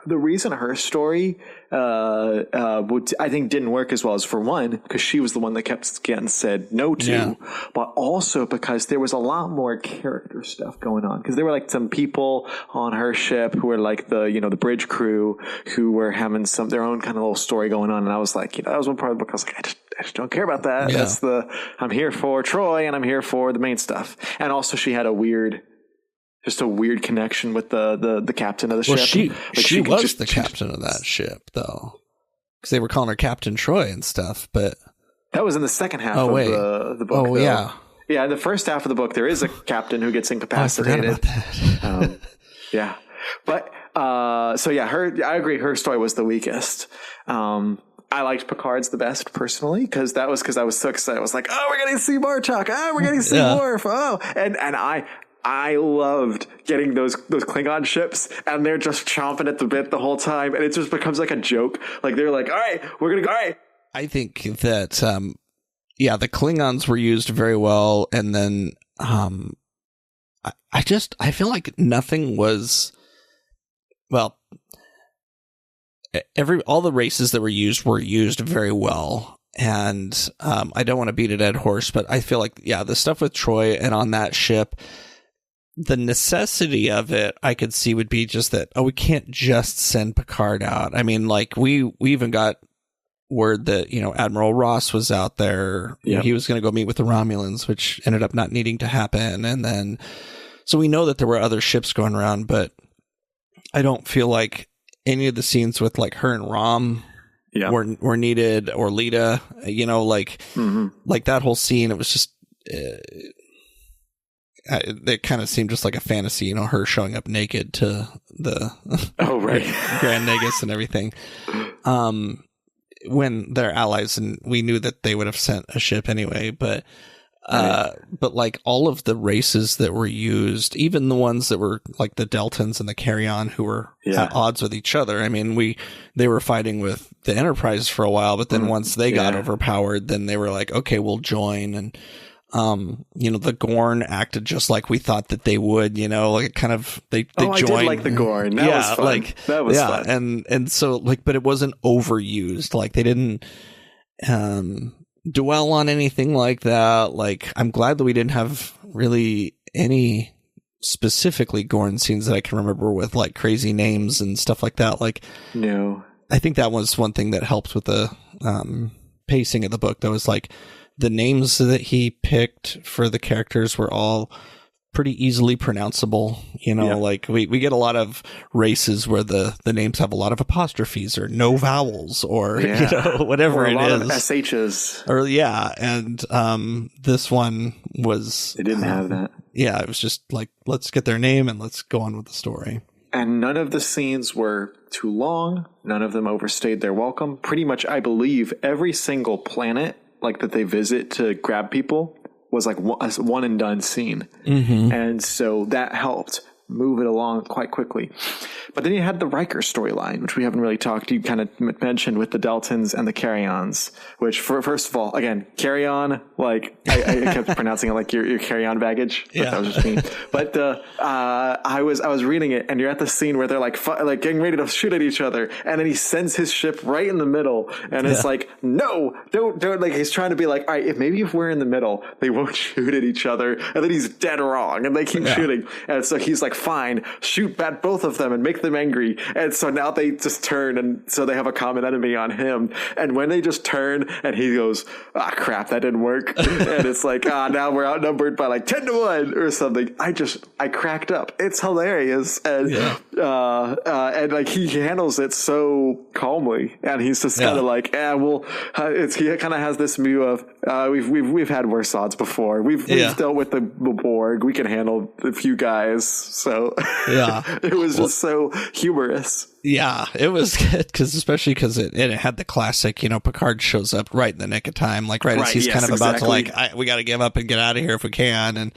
the reason her story, I think didn't work as well as, for one, because she was the one that kept getting said no to, but also because there was a lot more character stuff going on. Because there were like some people on her ship who were like the bridge crew who were having their own kind of little story going on, and I was like, that was one part of the book I was like, I just don't care about that. Yeah. That's I'm here for Troy, and I'm here for the main stuff. And also, she had a weird connection with the captain of the ship. She was the captain of that ship, though, because they were calling her Captain Troy and stuff. But that was in the second half of the book. Oh, yeah. Yeah, in the first half of the book, there is a captain who gets incapacitated. I forgot about that. Yeah. But, I agree. Her story was the weakest. I liked Picard's the best personally, because I was so excited. I was like, oh, we're getting to see Bartok. Oh, we're getting to see Worf. Oh, and I loved getting those Klingon ships, and they're just chomping at the bit the whole time, and it just becomes like a joke. Like, they're like, all right, we're gonna go. All right. I think that the Klingons were used very well, and then I feel like nothing was, well, all the races that were used very well. And I don't want to beat a dead horse, but I feel like, the stuff with Troy and on that ship, the necessity of it, I could see would be just that, we can't just send Picard out. I mean, like, we even got word that, Admiral Ross was out there. Yep. He was going to go meet with the Romulans, which ended up not needing to happen. And then, so we know that there were other ships going around, but I don't feel like any of the scenes with like her and Rom were needed, or Lita, like that whole scene. It was just, it kind of seemed just like a fantasy, her showing up naked to the Grand Nagus and everything. When they're allies, and we knew that they would have sent a ship anyway, but like all of the races that were used, even the ones that were like the Deltans and the Carrion, who were at odds with each other. I mean, they were fighting with the Enterprise for a while, but then once they got overpowered, then they were like, okay, we'll join. And the Gorn acted just like we thought that they would, like kind of they joined. I did like the Gorn. That was fun. That was fun. And so like, but it wasn't overused. Like they didn't dwell on anything like that. Like, I'm glad that we didn't have really any specifically Gorn scenes that I can remember with like crazy names and stuff like that. Like, no, I think that was one thing that helped with the pacing of the book. That was like the names that he picked for the characters were all pretty easily pronounceable, like we get a lot of races where the names have a lot of apostrophes or no vowels or whatever it is, a lot of SHs, or and this one was, it didn't have that. It was just like, let's get their name and let's go on with the story. And none of the scenes were too long. None of them overstayed their welcome. Pretty much, I believe every single planet like that they visit to grab people was like a one and done scene. Mm-hmm. And so that helped move it along quite quickly. But then you had the Riker storyline, which we haven't really talked. You kind of mentioned with the Deltans and the Carrions, which first of all, again, Carry-On, like I kept pronouncing it like your carry-on baggage. But that was just me. But I was reading it, and you're at the scene where they're like getting ready to shoot at each other, and then he sends his ship right in the middle, and it's like, no, don't. Like he's trying to be like, all right, if we're in the middle, they won't shoot at each other, and then he's dead wrong, and they keep shooting, and so he's like, fine, shoot at both of them and make them angry. And so now they just turn, and so they have a common enemy on him. And when they just turn and he goes, crap, that didn't work. And it's like, now we're outnumbered by like 10-1 or something. I cracked up. It's hilarious. And and like he handles it so calmly, and he's just kind of like, he kind of has this view of we've had worse odds before. We've dealt with the Borg. We can handle a few guys. So So Yeah. it was just so humorous. Yeah, it was good especially because it had the classic, Picard shows up right in the nick of time, like right as he's kind of about to we got to give up and get out of here if we can. And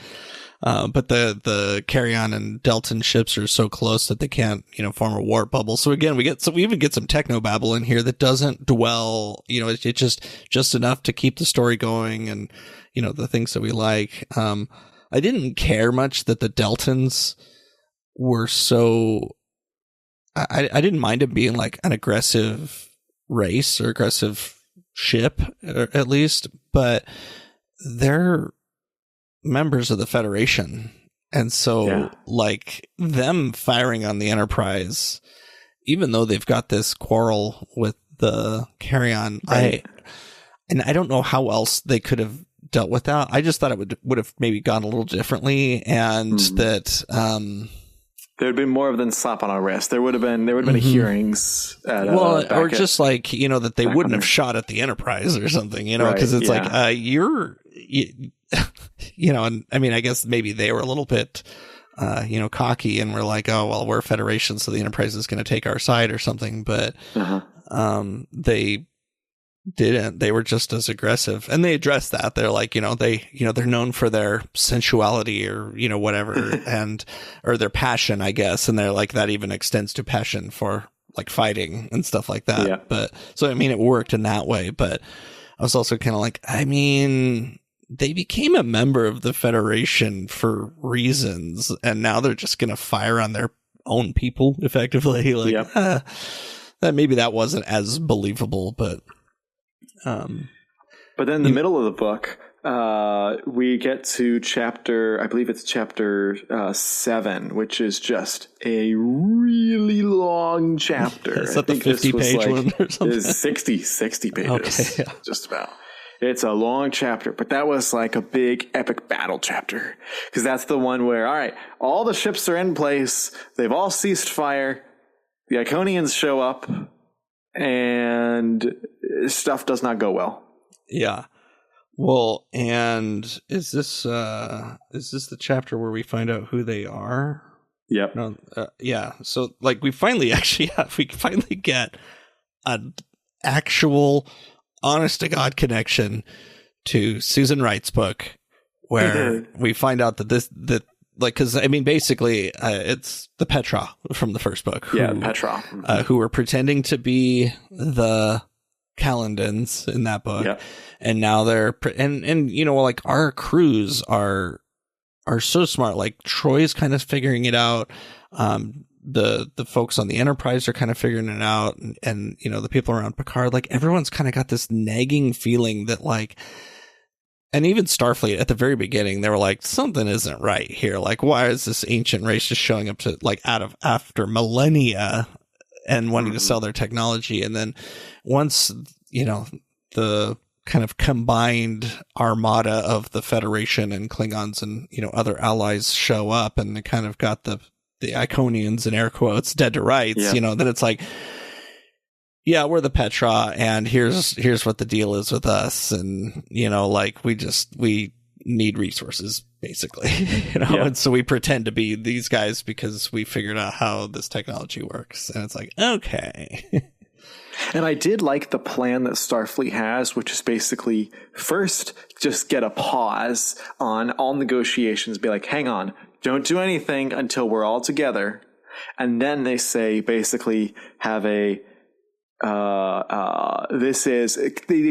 but the Carry-On and Delton ships are so close that they can't, form a warp bubble. So again, we even get some technobabble in here that doesn't dwell, it's just enough to keep the story going and, the things that we like. I didn't care much that the Deltons were so. I didn't mind it being like an aggressive race or aggressive ship, at least, but they're members of the Federation. And so like them firing on the Enterprise, even though they've got this quarrel with the Carry-On, right. I don't know how else they could have dealt with that. I just thought it would have maybe gone a little differently, and that there would have been more than slap on our wrist. There would have been hearings at or just like that they wouldn't have shot at the Enterprise or something, because it's like and I mean I guess maybe they were a little bit cocky and were like, oh well, we're a Federation, so the Enterprise is going to take our side or something, but they didn't. They were just as aggressive, and they addressed that. They're like, they're known for their sensuality or whatever, or their passion, I guess, and they're like that even extends to passion for like fighting and stuff like that. Yeah. But so I mean, it worked in that way. But I was also kind of like, I mean, they became a member of the Federation for reasons, and now they're just going to fire on their own people effectively. Like, that maybe that wasn't as believable, but. But then in the middle of the book, we get to I believe it's chapter 7, which is just a really long chapter. Is that the 50-page one or something? It's 60 pages, okay, just about. It's a long chapter, but that was like a big epic battle chapter, because that's the one where, all right, all the ships are in place. They've all ceased fire. The Iconians show up, and stuff does not go well. Yeah. Well, and is this the chapter where we find out who they are? Yep. No. Yeah. So like we finally get an actual honest to God connection to Susan Wright's book, where we find out that because I mean, basically, it's the Petra from the first book. Petra. Who were pretending to be the Calendans in that book, and now they're and like our crews are so smart. Like Troy's kind of figuring it out. The folks on the Enterprise are kind of figuring it out, and the people around Picard, like everyone's kind of got this nagging feeling that like. And even Starfleet at the very beginning, they were like, something isn't right here. Like, why is this ancient race just showing up to like after millennia and wanting to sell their technology? And then once, the kind of combined armada of the Federation and Klingons and, other allies show up, and they kind of got the Iconians in air quotes dead to rights, then it's like, yeah, we're the Petra, and here's what the deal is with us, and like we need resources basically, and so we pretend to be these guys because we figured out how this technology works, and it's like, okay. And I did like the plan that Starfleet has, which is basically first just get a pause on all negotiations, be like, hang on, don't do anything until we're all together, and then they say basically have a they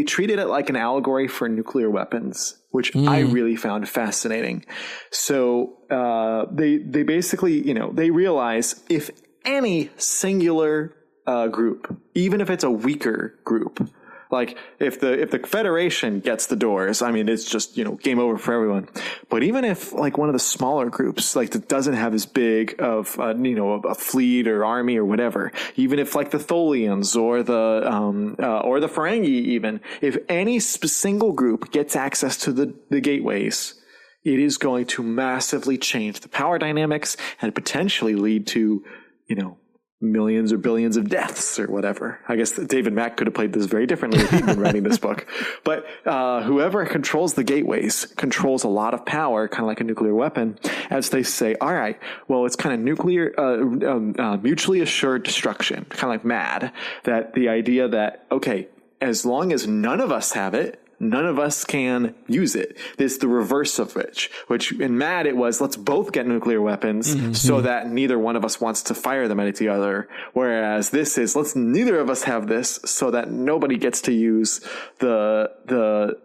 treated it like an allegory for nuclear weapons, which I really found fascinating. So they basically, they realize if any singular group, even if it's a weaker group, like if the Federation gets the doors, I mean, it's just, game over for everyone. But even if like one of the smaller groups, like that doesn't have as big of, a fleet or army or whatever, even if like the Tholians or the Ferengi, even if any single group gets access to the gateways, it is going to massively change the power dynamics and potentially lead to, millions or billions of deaths or whatever. I guess David Mack could have played this very differently if he'd been writing this book. But whoever controls the gateways controls a lot of power, kind of like a nuclear weapon, as they say, all right, well, it's kind of nuclear, mutually assured destruction, kind of like MAD, that the idea that, okay, as long as none of us have it, none of us can use it. This is the reverse of which in MAD it was, let's both get nuclear weapons so that neither one of us wants to fire them at each other. Whereas this is, let's neither of us have this so that nobody gets to use the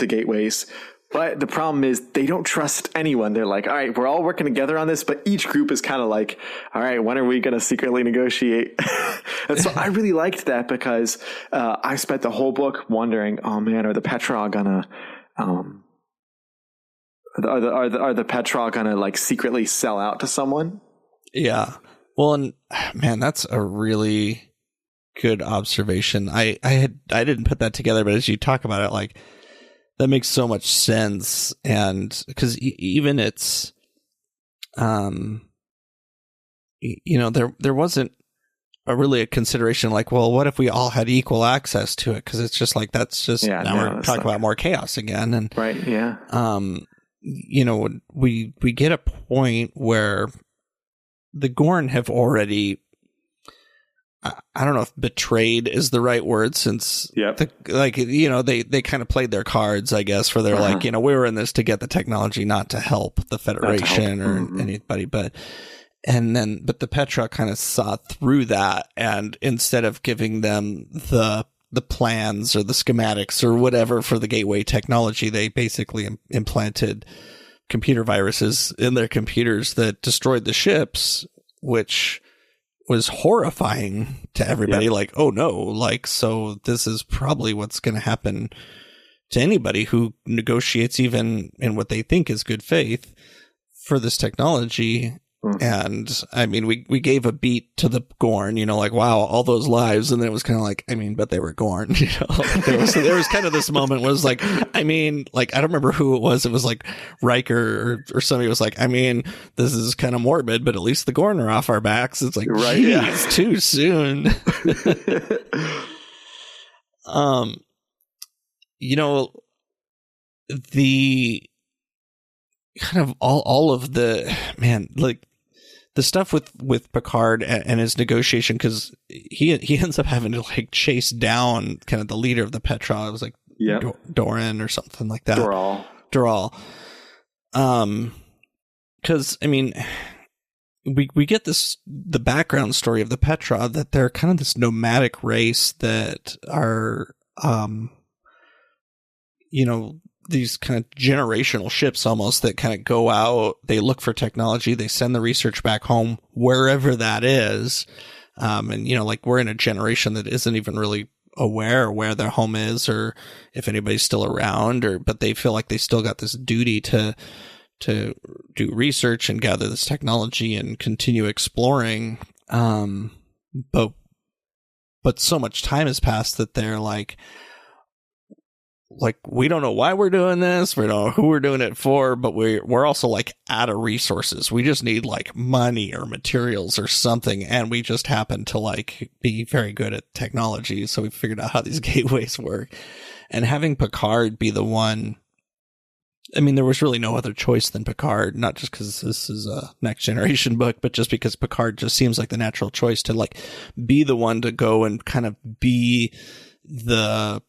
gateways. But the problem is they don't trust anyone. They're like, all right, we're all working together on this, but each group is kind of like, all right, when are we going to secretly negotiate? And so I really liked that because I spent the whole book wondering, oh man, are the Petra gonna are the Petra gonna like secretly sell out to someone? Yeah. Well, and man, that's a really good observation. I didn't put that together, but as you talk about it, like, that makes so much sense. And because even it's, you know, there wasn't really a consideration like, well, what if we all had equal access to it? Because it's just like, that's just, now we're talking about more chaos again. And right. Yeah. You know, we get a point where the Gorn have already, I don't know if betrayed is the right word, since like, you know, they kind of played their cards, I guess, for their like, you know, we were in this to get the technology, not to help the Federation or anybody, but the Petra kind of saw through that, and instead of giving them the plans or the schematics or whatever for the gateway technology, they basically implanted computer viruses in their computers that destroyed the ships, which was horrifying to everybody. Like, oh no, like, so this is probably what's going to happen to anybody who negotiates even in what they think is good faith for this technology. And I mean, we gave a beat to the Gorn, you know, like, wow, all those lives. And then it was kind of like, I mean, but they were Gorn, you know, there was kind of this moment was like, I mean, like, I don't remember who it was. It was like Riker or somebody was like, I mean, this is kind of morbid, but at least the Gorn are off our backs. It's like, right, it's too soon. You know, the kind of all of the, man, like, the stuff with Picard and his negotiation, because he ends up having to like chase down kind of the leader of the Petra. It was like Doran or something like that. Doral. Because I mean, we get the background story of the Petra, that they're kind of this nomadic race that are you know, these kind of generational ships almost that kind of go out, they look for technology, they send the research back home, wherever that is. And, you know, like, we're in a generation that isn't even really aware where their home is or if anybody's still around, but they feel like they still got this duty to do research and gather this technology and continue exploring. But so much time has passed that they're like, we don't know why we're doing this. We don't know who we're doing it for, but we're also like out of resources. We just need like money or materials or something. And we just happen to like be very good at technology. So we figured out how these gateways work, and having Picard be the one. I mean, there was really no other choice than Picard, not just because this is a Next Generation book, but just because Picard just seems like the natural choice to like be the one to go and kind of be the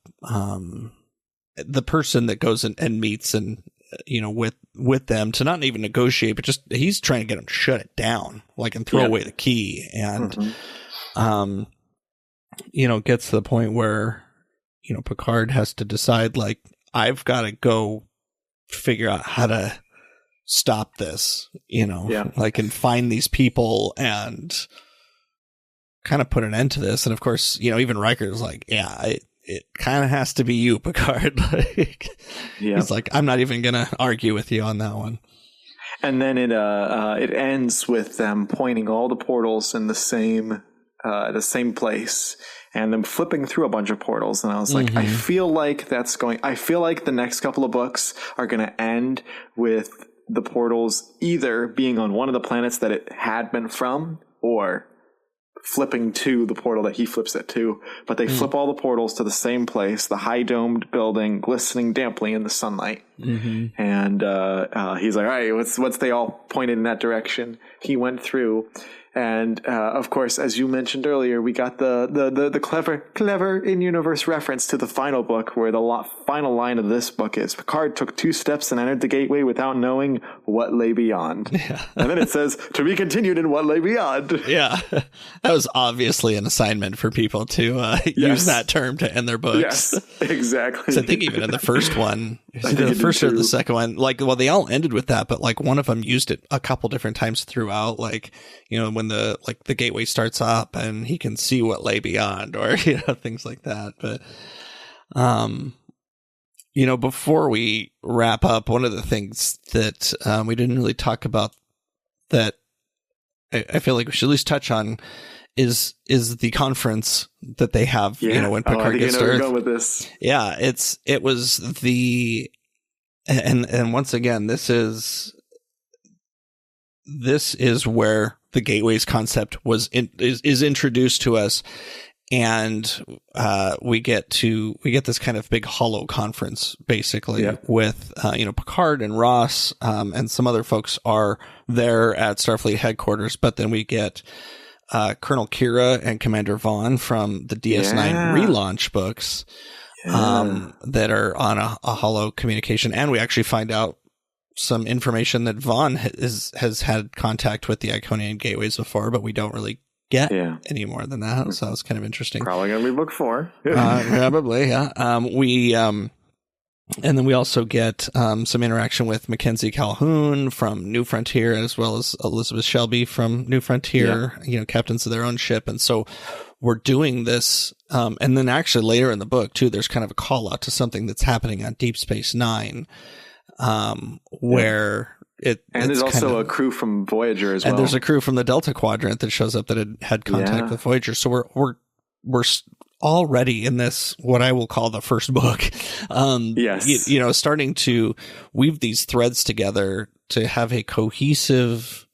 person that goes and meets and, you know, with them, to not even negotiate, but just he's trying to get them to shut it down, like, and throw away the key. And, you know, gets to the point where, you know, Picard has to decide, like, I've got to go figure out how to stop this, you know, like, and find these people and kind of put an end to this. And of course, you know, even Riker's like, it kind of has to be you, Picard. Like, he's like, I'm not even going to argue with you on that one. And then it ends with them pointing all the portals in the same place, and them flipping through a bunch of portals. And I was like, I feel like the next couple of books are going to end with the portals either being on one of the planets that it had been from, or flipping to the portal that he flips it to. But they flip all the portals to the same place, the high domed building glistening damply in the sunlight. And he's like, all right, once they all pointed in that direction, he went through. And of course, as you mentioned earlier, we got the clever in-universe reference to the final book, where the final line of this book is, Picard took 2 steps and entered the gateway without knowing what lay beyond. Yeah. And then it says, to be continued in what lay beyond. Yeah, that was obviously an assignment for people to use that term to end their books. Yes, exactly. So I think even in the first one, the first or the second one, like, well, they all ended with that, but like one of them used it a couple different times throughout, like, you know, when the gateway starts up and he can see what lay beyond, or, you know, things like that. But you know, before we wrap up, one of the things that we didn't really talk about that I feel like we should at least touch on is the conference that they have, you know, when Picard gets to Earth. Going with this. Yeah, it was the and once again, this is where the gateways concept is introduced to us, and we get this kind of big hollow conference basically with you know, Picard and Ross and some other folks are there at Starfleet headquarters, but then we get Colonel Kira and Commander Vaughn from the DS9 relaunch books that are on a hollow communication, and we actually find out some information that Vaughn has had contact with the Iconian gateways before, but we don't really get any more than that. So it's kind of interesting. Probably going to be book 4. Probably, yeah. And then we also get some interaction with Mackenzie Calhoun from New Frontier, as well as Elizabeth Shelby from New Frontier, you know, captains of their own ship. And so we're doing this. And then actually later in the book, too, there's kind of a call out to something that's happening on Deep Space Nine, where there's also a crew from Voyager as well. And there's a crew from the Delta Quadrant that shows up that had contact with Voyager. So we're already in this, what I will call the first book. You know, starting to weave these threads together to have a cohesive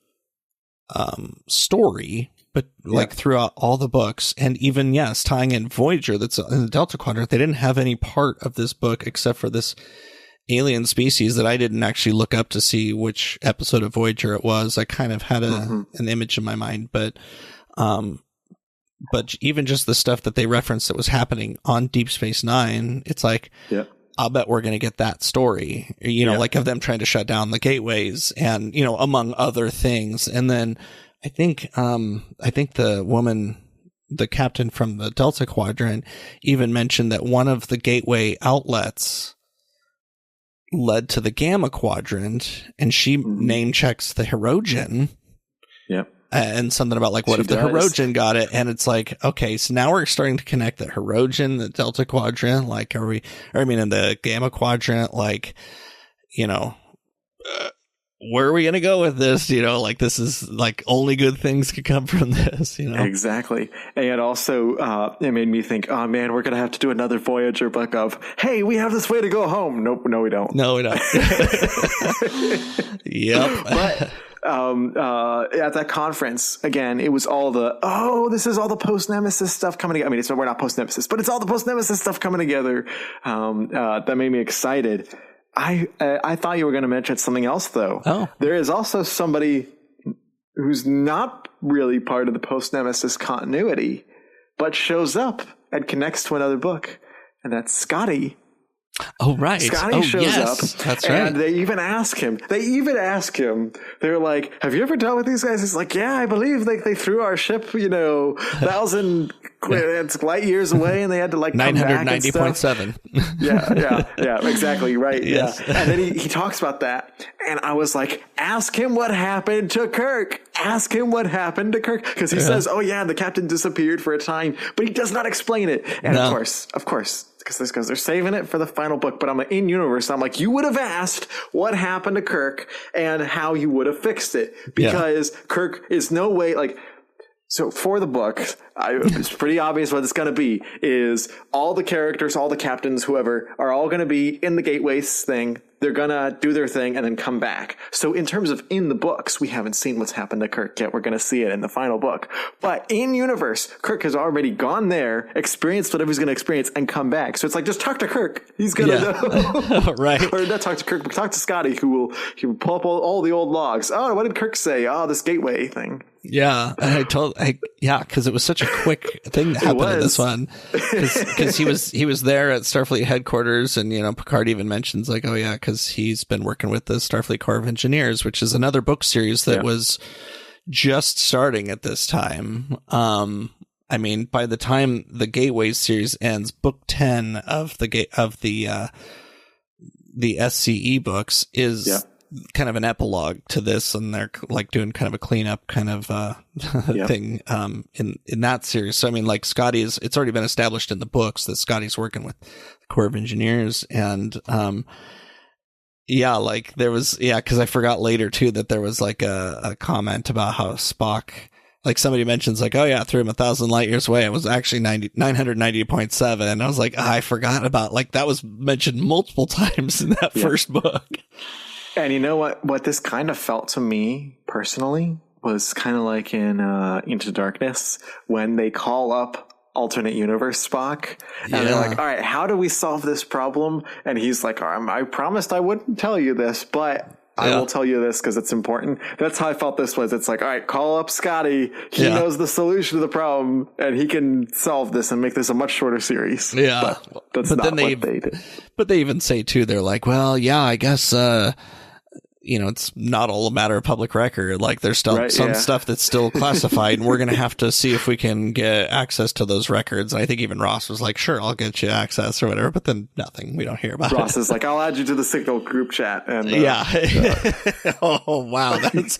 story, but like throughout all the books, and even tying in Voyager that's in the Delta Quadrant. They didn't have any part of this book except for this alien species that I didn't actually look up to see which episode of Voyager it was. I kind of had an image in my mind, but even just the stuff that they referenced that was happening on Deep Space Nine, it's like, I'll bet we're going to get that story, you know, like of them trying to shut down the gateways and, you know, among other things. And then I think the woman, the captain from the Delta Quadrant, even mentioned that one of the gateway outlets led to the Gamma Quadrant, and she name checks the Herogen. And something about like, what if the Herogen got it? And it's like, okay, so now we're starting to connect the Herogen, the Delta Quadrant, like, in the Gamma Quadrant, like, you know, where are we going to go with this? You know, like, this is like only good things could come from this, you know? Exactly. And it made me think, oh man, we're going to have to do another Voyager book of, hey, we have this way to go home. Nope. No, we don't. No, we don't. Yep. But, at that conference, again, it was all this is all the post-Nemesis stuff coming together. I mean, we're not post-Nemesis, but it's all the post-Nemesis stuff coming together. That made me excited. I thought you were going to mention something else, though. Oh. There is also somebody who's not really part of the post-Nemesis continuity, but shows up and connects to another book, and that's Scotty. Oh, right. Scotty shows up. That's right. And they even ask him. They're like, have you ever dealt with these guys? He's like, yeah, I believe they threw our ship, you know, 1,000 light years away, and they had to like 990.7. Yeah, exactly. Right. Yes. Yeah. And then he talks about that. And I was like, ask him what happened to Kirk. Ask him what happened to Kirk. Because he says, oh yeah, the captain disappeared for a time, but he does not explain it. And of course, because they're saving it for the final book. But I'm in universe. I'm like, you would have asked what happened to Kirk and how you would have fixed it, because Kirk is no way like. So for the book, it's pretty obvious what it's going to be, is all the characters, all the captains, whoever, are all going to be in the gateways thing. They're going to do their thing and then come back. So in terms of in the books, we haven't seen what's happened to Kirk yet. We're going to see it in the final book. But in universe, Kirk has already gone there, experienced whatever he's going to experience, and come back. So it's like, just talk to Kirk. He's going to know. Right. Or not talk to Kirk, but talk to Scotty, he will pull up all the old logs. Oh, what did Kirk say? Oh, this gateway thing. Yeah, because it was such a quick thing that happened in this one. Because he was there at Starfleet headquarters, and Picard even mentions like, oh yeah, because he's been working with the Starfleet Corps of Engineers, which is another book series that was just starting at this time. I mean, by the time the Gateways series ends, book 10 of the SCE books is kind of an epilogue to this, and they're like doing kind of a cleanup kind of thing in that series. So I mean, like it's already been established in the books that Scotty's working with the Corps of Engineers, and like there was because I forgot later too that there was like a comment about how Spock, like somebody mentions like, oh yeah, threw him 1,000 light years away. It was actually 990.7. And I was like, I forgot about, like, that was mentioned multiple times in that first book. And you know what this kind of felt to me personally was kind of like in Into Darkness, when they call up alternate universe Spock and they're like, all right, how do we solve this problem? And he's like, I promised I wouldn't tell you this, but I will tell you this because it's important. That's how I felt this was. It's like, all right, call up Scotty. He knows the solution to the problem, and he can solve this and make this a much shorter series. Yeah. But that's not what they did. But they even say, too, they're like, well, yeah, I guess, it's not all a matter of public record. Like, there's still some stuff that's still classified, and we're going to have to see if we can get access to those records. And I think even Ross was like, sure, I'll get you access or whatever, but then nothing. We don't hear about Ross is like, I'll add you to the Signal group chat. And oh, wow. That's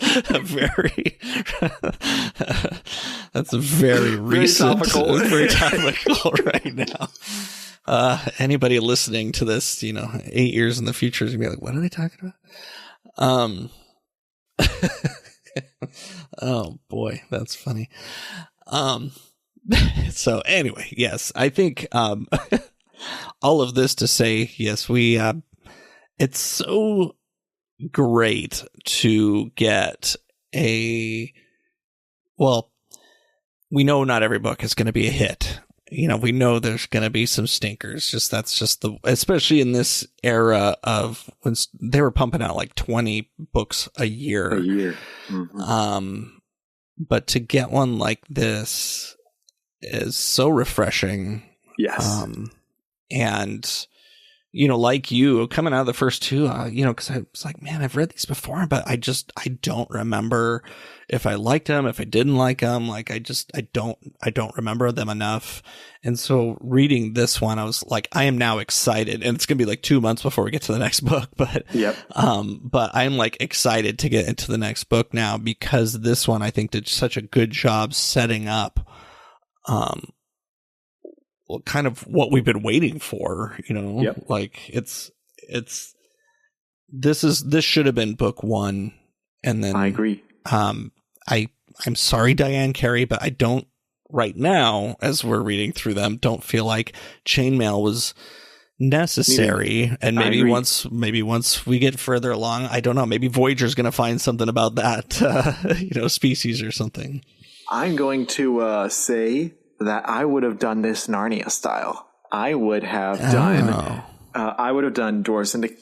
a very recent, very topical right now. Anybody listening to this, 8 years in the future is going to be like, what are they talking about? Oh boy, that's funny. So anyway, yes, I think all of this to say, yes, we it's so great to get we know not every book is going to be a hit. We know there's going to be some stinkers. That's just especially in this era of when they were pumping out like 20 books a year. Mm-hmm. But to get one like this is so refreshing. Yes. And, like you coming out of the first two, because I was like, man, I've read these before, but I don't remember if I liked them, if I didn't like them. Like, I don't remember them enough. And so reading this one, I was like, I am now excited, and it's going to be like 2 months before we get to the next book. But, but I'm like excited to get into the next book now, because this one I think did such a good job setting up, kind of what we've been waiting for, like this should have been book one. And then I agree. I'm sorry, Diane Carey, but I don't right now, as we're reading through them, don't feel like chainmail was necessary. And maybe once we get further along, I don't know, maybe Voyager's going to find something about that, species or something. I'm going to say that I would have done this Narnia style. I would have done Doors into.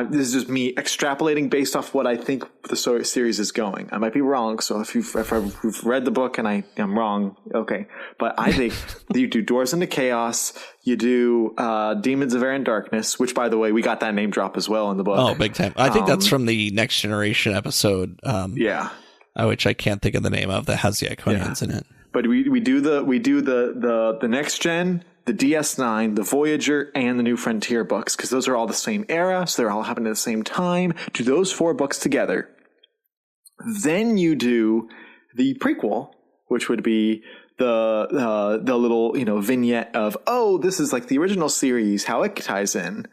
This is just me extrapolating based off what I think the series is going. I might be wrong, so if you've read the book and I am wrong, okay. But I think you do Doors into Chaos. You do Demons of Air and Darkness, which, by the way, we got that name drop as well in the book. Oh, big time! I think that's from the Next Generation episode. Which I can't think of the name of, that has the Iconians in it. But we do the Next Gen, the DS9, the Voyager, and the New Frontier books, because those are all the same era, so they're all happening at the same time. Do those 4 books together. Then you do the prequel, which would be the little vignette of, oh, this is like the original series, how it ties in.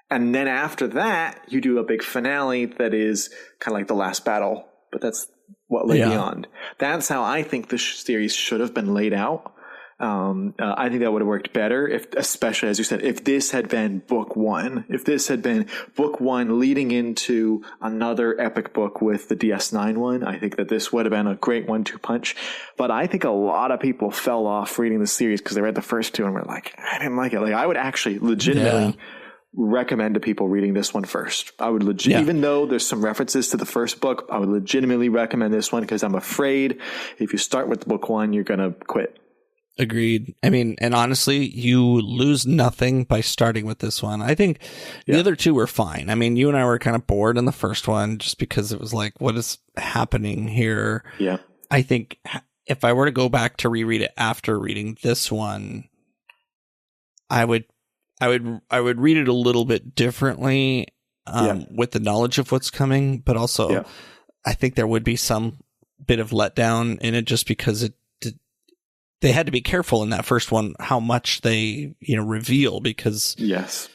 And then after that, you do a big finale that is kind of like the last battle. But that's what lay beyond. That's how I think the series should have been laid out. I think that would have worked better if, especially as you said, if this had been book one leading into another epic book with the DS9 one. I think that this would have been a great 1-2 punch. But I think a lot of people fell off reading the series because they read the first two and were like, I didn't like it. Like, I would actually legitimately recommend to people reading this one first. I would even though there's some references to the first book, I would legitimately recommend this one because I'm afraid if you start with book one, you're going to quit. Agreed. I mean, and honestly, you lose nothing by starting with this one. I think the other two were fine. I mean, you and I were kind of bored in the first one just because it was like, what is happening here? Yeah. I think if I were to go back to reread it after reading this one, I would read it a little bit differently with the knowledge of what's coming, but also I think there would be some bit of letdown in it just because they had to be careful in that first one how much they reveal because it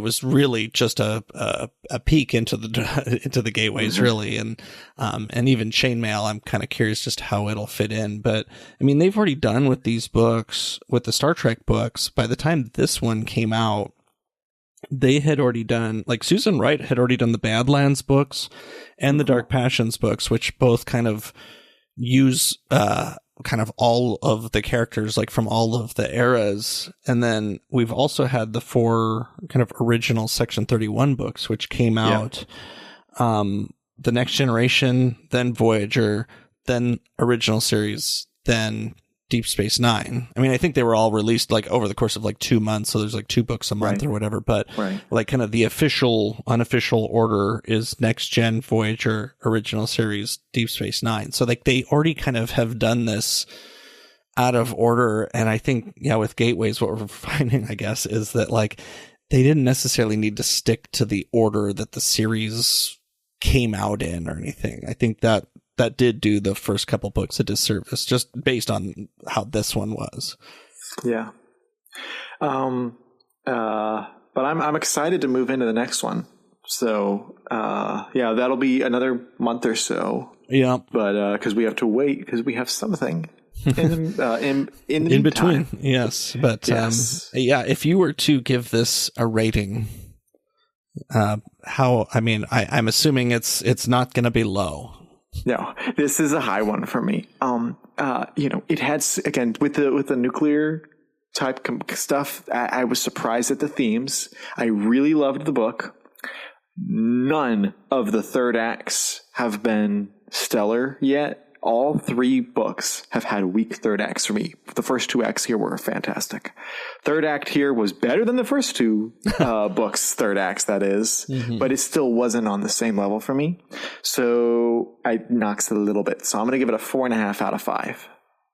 was really just a peek into the gateways really, and even chainmail. I'm kind of curious just how it'll fit in, but I mean they've already done with these books, with the Star Trek books. By the time this one came out, they had already done, like Susan Wright had already done the Badlands books and the Dark Passions books, which both kind of use kind of all of the characters like from all of the eras. And then we've also had the 4 kind of original Section 31 books, which came out the Next Generation, then Voyager, then original series, then Deep Space Nine. I mean, I think they were all released like over the course of like 2 months. So there's like 2 books a month or whatever, but like kind of the unofficial order is Next Gen, Voyager, original series, Deep Space Nine. So like they already kind of have done this out of order. And I think, with Gateways, what we're finding, I guess, is that like they didn't necessarily need to stick to the order that the series came out in or anything. I think that did do the first couple books a disservice just based on how this one was. Yeah. But I'm excited to move into the next one. So, that'll be another month or so. Yeah. But, cause we have to wait because we have something in between. Yes. But, if you were to give this a rating, I'm assuming it's not going to be low. No, this is a high one for me. It had, again, with the nuclear type stuff, I was surprised at the themes. I really loved the book. None of the third acts have been stellar yet. All 3 books have had weak third acts for me. The first 2 acts here were fantastic. Third act here was better than the first 2 books, third acts, that is. Mm-hmm. But it still wasn't on the same level for me. So I knocks it a little bit. So I'm going to give it a 4.5 out of 5.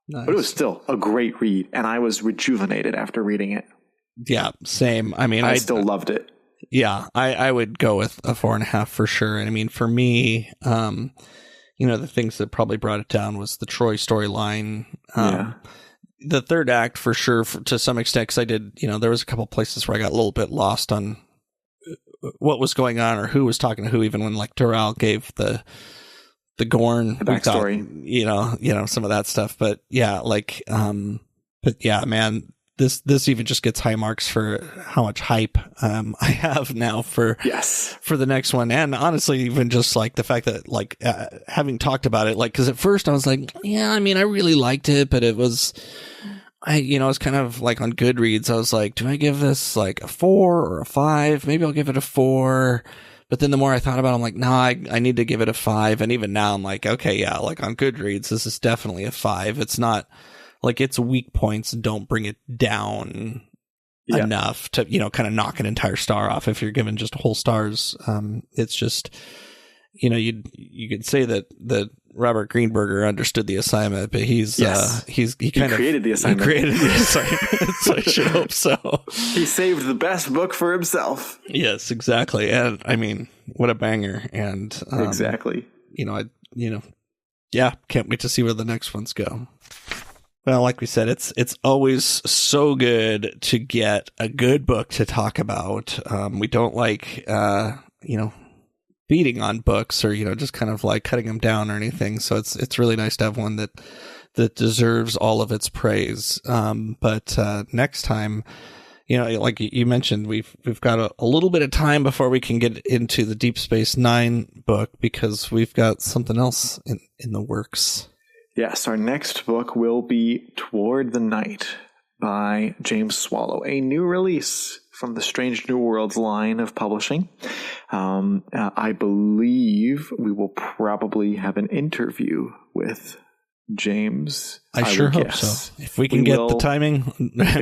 Nice. But it was still a great read. And I was rejuvenated after reading it. Yeah, same. I mean, I still loved it. Yeah, I would go with a 4.5 for sure. And I mean, for me, the things that probably brought it down was the Troy storyline. The third act for sure, to some extent, because I did, there was a couple places where I got a little bit lost on what was going on or who was talking to who, even when like Doral gave the Gorn backstory, some of that stuff. But man, this even just gets high marks for how much hype I have now for the next one. And honestly, even just like the fact that like having talked about it, like, because at first I was like, I really liked it, but it was, I was kind of like on Goodreads. I was like, do I give this like a 4 or a 5? Maybe I'll give it a 4. But then the more I thought about it, I'm like, no, I need to give it a 5. And even now I'm like, okay, like on Goodreads, this is definitely a 5. It's not like its weak points don't bring it down enough to, kind of knock an entire star off. If you're given just whole stars, it's just, you could say that Robert Greenberger understood the assignment, but he created the assignment. He created the assignment. So I should hope so. He saved the best book for himself. Yes, exactly. And I mean, what a banger. And exactly. Can't wait to see where the next ones go. Well, like we said, it's always so good to get a good book to talk about. We don't like, beating on books or, just kind of like cutting them down or anything. So it's really nice to have one that deserves all of its praise. But next time, like you mentioned, we've got a little bit of time before we can get into the Deep Space Nine book because we've got something else in the works. Yes, our next book will be Toward the Night by James Swallow, a new release from the Strange New Worlds line of publishing. I believe we will probably have an interview with James. I sure hope so. If we can get the timing,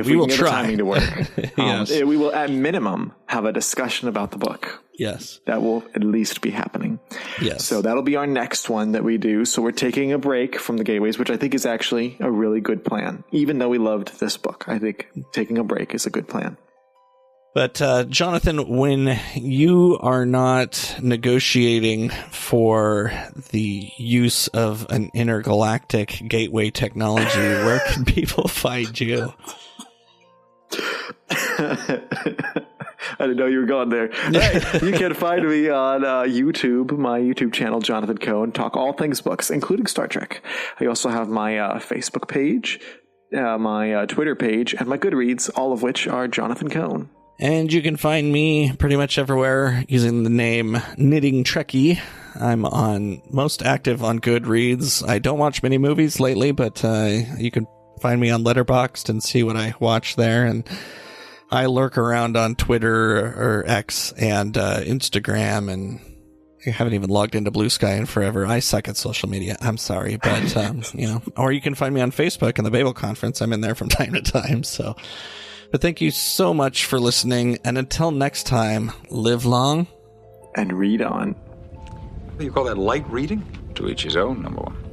we will try. The timing to work. Yes. We will, at minimum, have a discussion about the book. Yes. That will at least be happening. Yes. So that'll be our next one that we do. So we're taking a break from the Gateways, which I think is actually a really good plan. Even though we loved this book, I think taking a break is a good plan. But, Jonathan, when you are not negotiating for the use of an intergalactic gateway technology, where can people find you? I didn't know you were going there. Right. You can find me on YouTube, my YouTube channel, Jonathan Koan, talk all things books, including Star Trek. I also have my Facebook page, my Twitter page, and my Goodreads, all of which are Jonathan Koan. And you can find me pretty much everywhere using the name Knitting Trekkie. I'm most active on Goodreads. I don't watch many movies lately, but you can find me on Letterboxd and see what I watch there. And I lurk around on Twitter or X and Instagram, and I haven't even logged into Blue Sky in forever. I suck at social media. I'm sorry, but or you can find me on Facebook in the Babel Conference. I'm in there from time to time. But thank you so much for listening, and until next time, live long and read on. What do you call that, light reading? To each his own, number one.